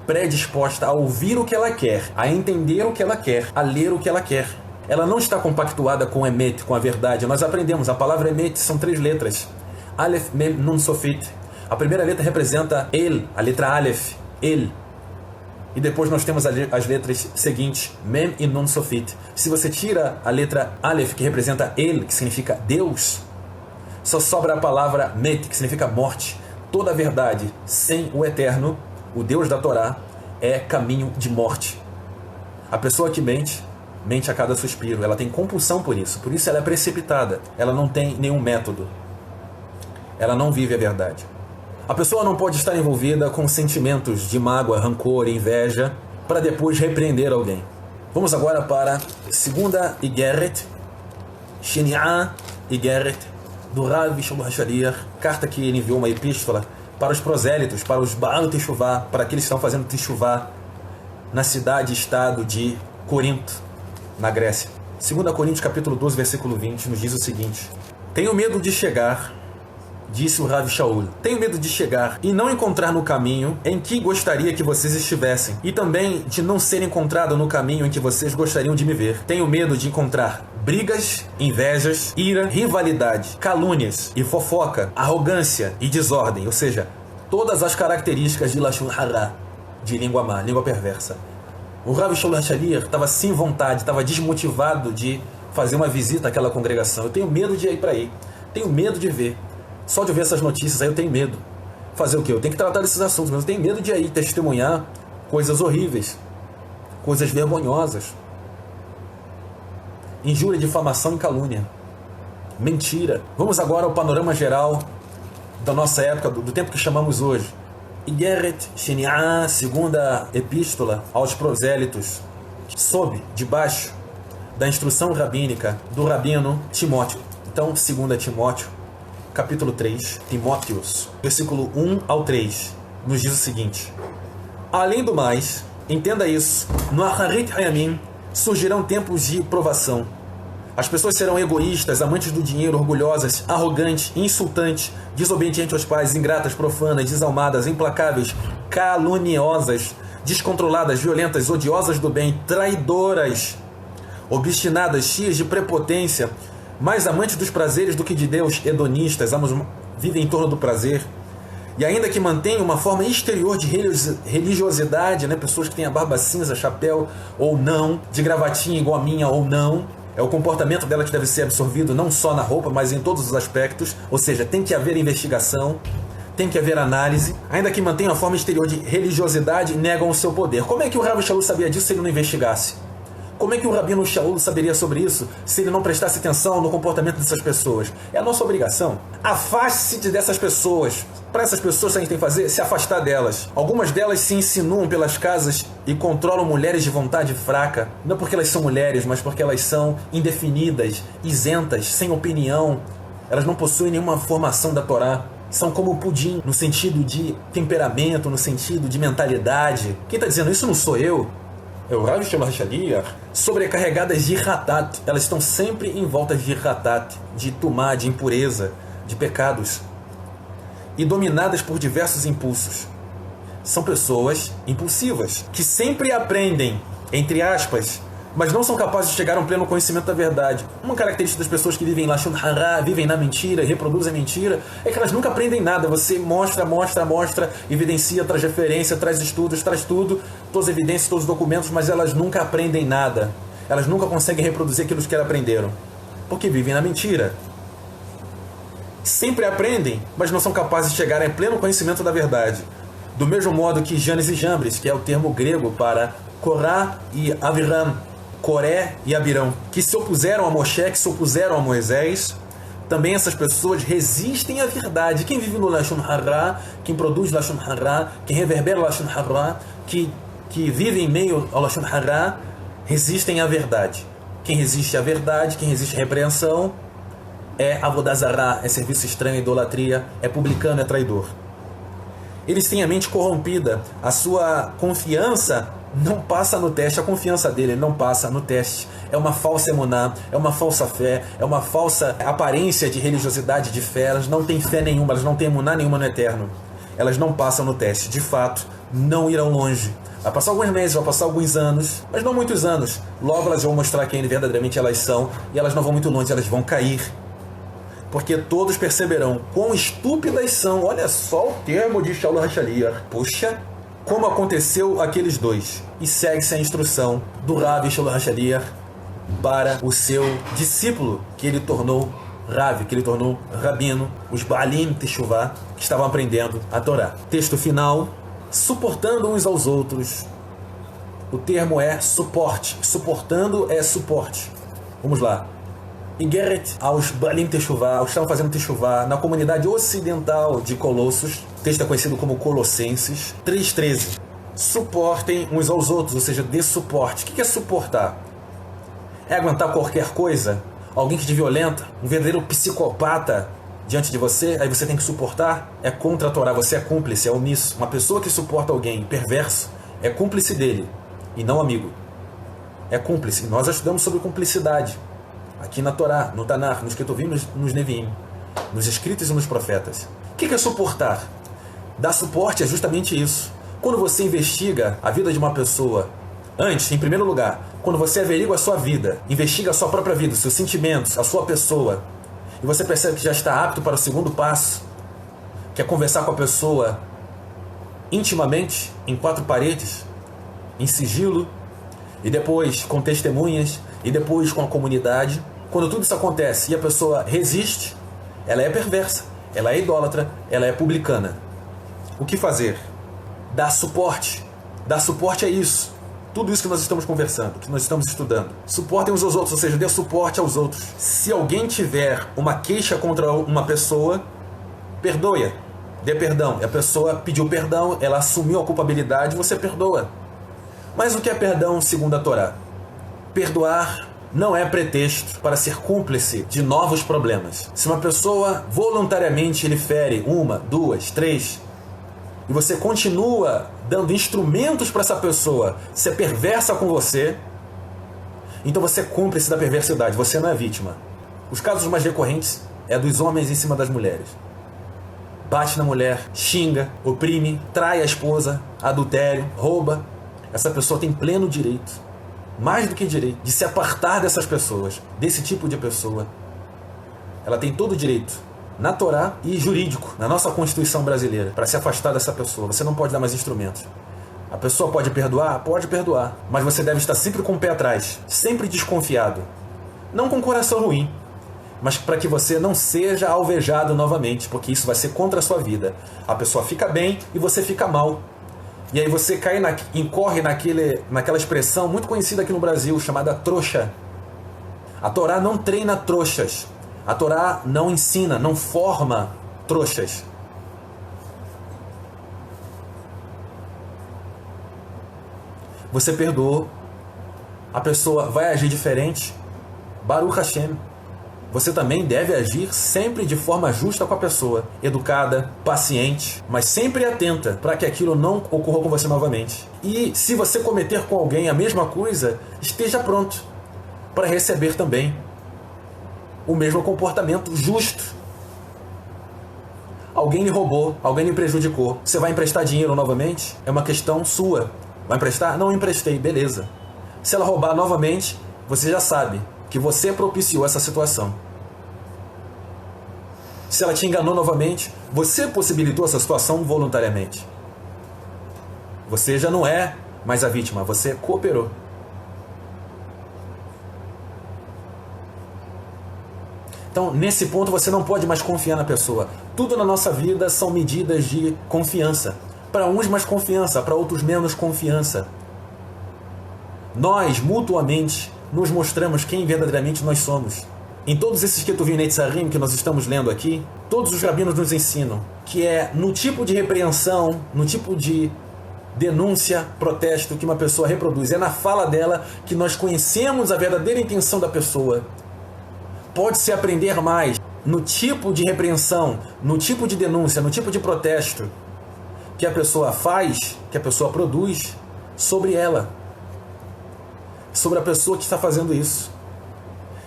predisposta a ouvir o que ela quer, a entender o que ela quer, a ler o que ela quer. Ela não está compactuada com emet, com a verdade. Nós aprendemos, a palavra emet são 3 letras. Aleph, Mem, Nun, Sofit. A primeira letra representa el, a letra Aleph, el. E depois nós temos as letras seguintes, Mem e Nun, Sofit. Se você tira a letra Aleph, que representa el, que significa Deus, só sobra a palavra Met, que significa morte. Toda a verdade sem o Eterno, o Deus da Torá, é caminho de morte. A pessoa que mente a cada suspiro. Ela tem compulsão por isso ela é precipitada. Ela não tem nenhum método. Ela não vive a verdade. A pessoa não pode estar envolvida com sentimentos de mágoa, rancor, inveja, para depois repreender alguém. Vamos agora para 2 Igeret, Sheni'ah Igeret, do Rav Shalom HaShaliach, carta que ele enviou, uma epístola para os prosélitos, para os Baal Teshuvah, para aqueles que estão fazendo Teshuvah na cidade-estado de Corinto, na Grécia. 2 Coríntios capítulo 12, versículo 20, nos diz o seguinte: tenho medo de chegar, disse o Rav Shaul, tenho medo de chegar e não encontrar no caminho em que gostaria que vocês estivessem, e também de não ser encontrado no caminho em que vocês gostariam de me ver. Tenho medo de encontrar brigas, invejas, ira, rivalidade, calúnias e fofoca, arrogância e desordem, ou seja, todas as características de Lashon Hara, de língua má, língua perversa. O Rav Shalom HaShaliach estava sem vontade, estava desmotivado de fazer uma visita àquela congregação. Eu tenho medo de ir para aí, tenho medo de ver. Só de ver essas notícias aí eu tenho medo. Fazer o quê? Eu tenho que tratar desses assuntos, mas eu tenho medo de ir testemunhar coisas horríveis, coisas vergonhosas. Injúria, difamação e calúnia. Mentira. Vamos agora ao panorama geral da nossa época, do tempo que chamamos hoje. Igeret Sheniah, segunda epístola aos prosélitos, sob, debaixo da instrução rabínica do rabino Timóteo. Então, 2 Timóteo, capítulo 3, Timóteos, versículo 1 ao 3, nos diz o seguinte: além do mais, entenda isso, no Acharit Hayamim surgirão tempos de provação. As pessoas serão egoístas, amantes do dinheiro, orgulhosas, arrogantes, insultantes, desobedientes aos pais, ingratas, profanas, desalmadas, implacáveis, caluniosas, descontroladas, violentas, odiosas do bem, traidoras, obstinadas, cheias de prepotência, mais amantes dos prazeres do que de Deus, hedonistas, vivem em torno do prazer. E ainda que mantenham uma forma exterior de religiosidade, né? Pessoas que têm a barba cinza, chapéu ou não, de gravatinha igual a minha ou não, é o comportamento dela que deve ser absorvido não só na roupa, mas em todos os aspectos. Ou seja, tem que haver investigação, tem que haver análise. Ainda que mantenham a forma exterior de religiosidade, negam o seu poder. Como é que o Rav Shaul sabia disso se ele não investigasse? Como é que o Rabino Shaul saberia sobre isso se ele não prestasse atenção no comportamento dessas pessoas? É a nossa obrigação. Afaste-se dessas pessoas. Para essas pessoas, a gente tem que fazer se afastar delas. Algumas delas se insinuam pelas casas e controlam mulheres de vontade fraca. Não porque elas são mulheres, mas porque elas são indefinidas, isentas, sem opinião. Elas não possuem nenhuma formação da Torá. São como o pudim, no sentido de temperamento, no sentido de mentalidade. Quem está dizendo isso não sou eu. É o Rav Shalom HaShaliach, sobrecarregadas de ratat. Elas estão sempre em volta de ratat, de tumá, de impureza, de pecados. E dominadas por diversos impulsos. São pessoas impulsivas, que sempre aprendem, entre aspas, mas não são capazes de chegar a um pleno conhecimento da verdade. Uma característica das pessoas que vivem Lashon Hara, vivem na mentira, reproduzem mentira, é que elas nunca aprendem nada. Você mostra, evidencia, traz referência, traz estudos, traz tudo, todas as evidências, todos os documentos, mas elas nunca aprendem nada. Elas nunca conseguem reproduzir aquilo que elas aprenderam, porque vivem na mentira. Sempre aprendem, mas não são capazes de chegar a pleno conhecimento da verdade. Do mesmo modo que Janes e Jambres, que é o termo grego para Korá e Aviram, Coré e Abirão, que se opuseram a Moshe, que se opuseram a Moisés, também essas pessoas resistem à verdade. Quem vive no Lashon Hara, quem produz Lashon Hara, quem reverbera Lashon Hara, que vive em meio ao Lashon Hara, resistem à verdade. Quem resiste à verdade, quem resiste à repreensão, é Avodah Zarah, é serviço estranho, é idolatria, é publicano, é traidor. Eles têm a mente corrompida, a sua confiança não passa no teste, a confiança dele não passa no teste. É uma falsa emuná, é uma falsa fé, é uma falsa aparência de religiosidade, de fé. Elas não têm fé nenhuma, elas não têm emuná nenhuma no eterno. Elas não passam no teste, de fato, não irão longe. Vai passar alguns meses, vai passar alguns anos, mas não muitos anos. Logo elas vão mostrar quem verdadeiramente elas são, e elas não vão muito longe, elas vão cair. Porque todos perceberão quão estúpidas são. Olha só o termo de Shalom HaShaliach. Puxa, como aconteceu aqueles dois. E segue-se a instrução do Rav Shalom HaShaliach para o seu discípulo, que ele tornou Rav, que ele tornou Rabino, os Baalim Teshuvah, que estavam aprendendo a Torá. Texto final: suportando uns aos outros. O termo é suporte. Suportando é suporte. Vamos lá. Igeret aos Baalim Teshuvah, os que estavam fazendo Teshuvah na comunidade ocidental de Colossos. O texto é conhecido como Colossenses 3,13. Suportem uns aos outros, ou seja, dê suporte. O que é suportar? É aguentar qualquer coisa? Alguém que te violenta? Um verdadeiro psicopata diante de você, aí você tem que suportar, é contra a Torá, você é cúmplice, é omisso. Uma pessoa que suporta alguém perverso é cúmplice dele e não amigo. É cúmplice. Nós já estudamos sobre cumplicidade aqui na Torá, no Tanar, nos Ketuvim, nos Neviim, nos escritos e nos profetas. O que é suportar? Dar suporte é justamente isso. Quando você investiga a vida de uma pessoa, antes, em primeiro lugar, quando você averigua a sua vida, investiga a sua própria vida, os seus sentimentos, a sua pessoa, e você percebe que já está apto para o segundo passo, que é conversar com a pessoa intimamente, em quatro paredes, em sigilo, e depois com testemunhas, e depois com a comunidade. Quando tudo isso acontece e a pessoa resiste, ela é perversa, ela é idólatra, ela é publicana. O que fazer? Dar suporte. Dar suporte é isso. Tudo isso que nós estamos conversando, que nós estamos estudando. Suportem uns aos outros, ou seja, dê suporte aos outros. Se alguém tiver uma queixa contra uma pessoa, perdoe-a. Dê perdão. A pessoa pediu perdão, ela assumiu a culpabilidade, você perdoa. Mas o que é perdão segundo a Torá? Perdoar não é pretexto para ser cúmplice de novos problemas. Se uma pessoa voluntariamente lhe fere uma, duas, três, e você continua dando instrumentos para essa pessoa ser perversa com você, então você é cúmplice da perversidade, você não é vítima. Os casos mais recorrentes é dos homens em cima das mulheres. Bate na mulher, xinga, oprime, trai a esposa, adultério, rouba. Essa pessoa tem pleno direito, mais do que direito, de se apartar dessas pessoas, desse tipo de pessoa. Ela tem todo o direito, na Torá e jurídico, na nossa Constituição brasileira, para se afastar dessa pessoa. Você não pode dar mais instrumentos. A pessoa pode perdoar? Pode perdoar. Mas você deve estar sempre com o pé atrás, sempre desconfiado. Não com o coração ruim, mas para que você não seja alvejado novamente, porque isso vai ser contra a sua vida. A pessoa fica bem e você fica mal. E aí você incorre naquela expressão muito conhecida aqui no Brasil, chamada trouxa. A Torá não treina trouxas. A Torá não ensina, não forma trouxas. Você perdoou, a pessoa vai agir diferente. Baruch Hashem. Você também deve agir sempre de forma justa com a pessoa, educada, paciente, mas sempre atenta para que aquilo não ocorra com você novamente. E se você cometer com alguém a mesma coisa, esteja pronto para receber também o mesmo comportamento justo. Alguém lhe roubou, alguém lhe prejudicou. Você vai emprestar dinheiro novamente? É uma questão sua. Vai emprestar? Não emprestei, beleza. Se ela roubar novamente, você já sabe que você propiciou essa situação. Se ela te enganou novamente, você possibilitou essa situação voluntariamente. Você já não é mais a vítima, você cooperou. Então, nesse ponto, você não pode mais confiar na pessoa. Tudo na nossa vida são medidas de confiança. Para uns mais confiança, para outros menos confiança. Nós, mutuamente, nos mostramos quem verdadeiramente nós somos. Em todos esses Ketuvim Netzarim que nós estamos lendo aqui, todos os rabinos nos ensinam que é no tipo de repreensão, no tipo de denúncia, protesto que uma pessoa reproduz. É na fala dela que nós conhecemos a verdadeira intenção da pessoa. Pode-se aprender mais no tipo de repreensão, no tipo de denúncia, no tipo de protesto que a pessoa faz, que a pessoa produz sobre ela, sobre a pessoa que está fazendo isso.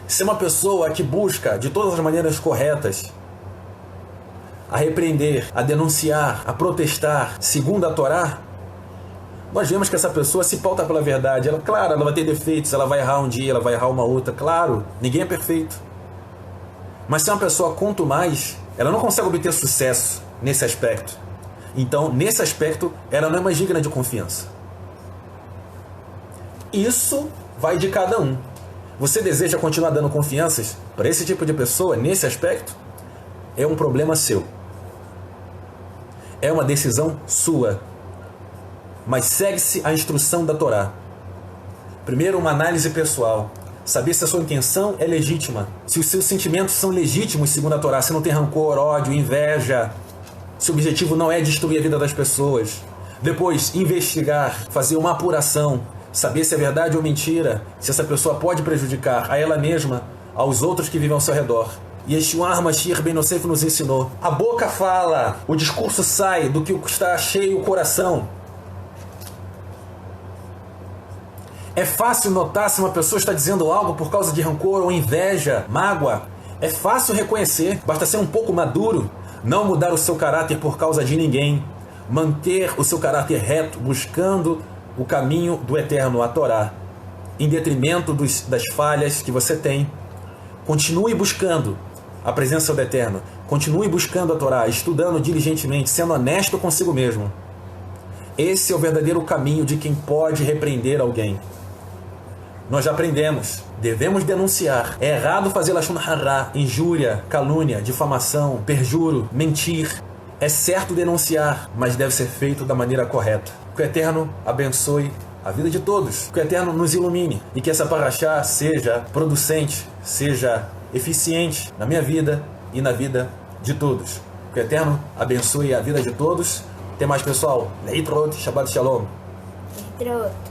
Se é uma pessoa que busca de todas as maneiras corretas a repreender, a denunciar, a protestar segundo a Torá, nós vemos que essa pessoa se pauta pela verdade. Ela, claro, ela vai ter defeitos, ela vai errar um dia, ela vai errar uma outra, claro, ninguém é perfeito. Mas se é uma pessoa quanto mais, ela não consegue obter sucesso nesse aspecto. Então, nesse aspecto, ela não é mais digna de confiança. Isso vai de cada um. Você deseja continuar dando confianças para esse tipo de pessoa nesse aspecto? É um problema seu. É uma decisão sua. Mas segue-se a instrução da Torá. Primeiro, uma análise pessoal. Saber se a sua intenção é legítima. Se os seus sentimentos são legítimos segundo a Torá. Se não tem rancor, ódio, inveja. Se o objetivo não é destruir a vida das pessoas. Depois, investigar, fazer uma apuração. Saber se é verdade ou mentira. Se essa pessoa pode prejudicar a ela mesma, aos outros que vivem ao seu redor. Yeshua HaMashiach Ben Yosef nos ensinou. A boca fala, o discurso sai do que está cheio o coração. É fácil notar se uma pessoa está dizendo algo por causa de rancor ou inveja, mágoa. É fácil reconhecer, basta ser um pouco maduro, não mudar o seu caráter por causa de ninguém, manter o seu caráter reto, buscando o caminho do Eterno, a Torá, em detrimento das falhas que você tem. Continue buscando a presença do Eterno, continue buscando a Torá, estudando diligentemente, sendo honesto consigo mesmo. Esse é o verdadeiro caminho de quem pode repreender alguém. Nós já aprendemos, devemos denunciar. É errado fazer lashon hará, injúria, calúnia, difamação, perjuro, mentir. É certo denunciar, mas deve ser feito da maneira correta. Que o Eterno abençoe a vida de todos. Que o Eterno nos ilumine e que essa parashá seja producente, seja eficiente na minha vida e na vida de todos. Que o Eterno abençoe a vida de todos. Até mais, pessoal. Leitrot, Shabbat Shalom. Leitrot.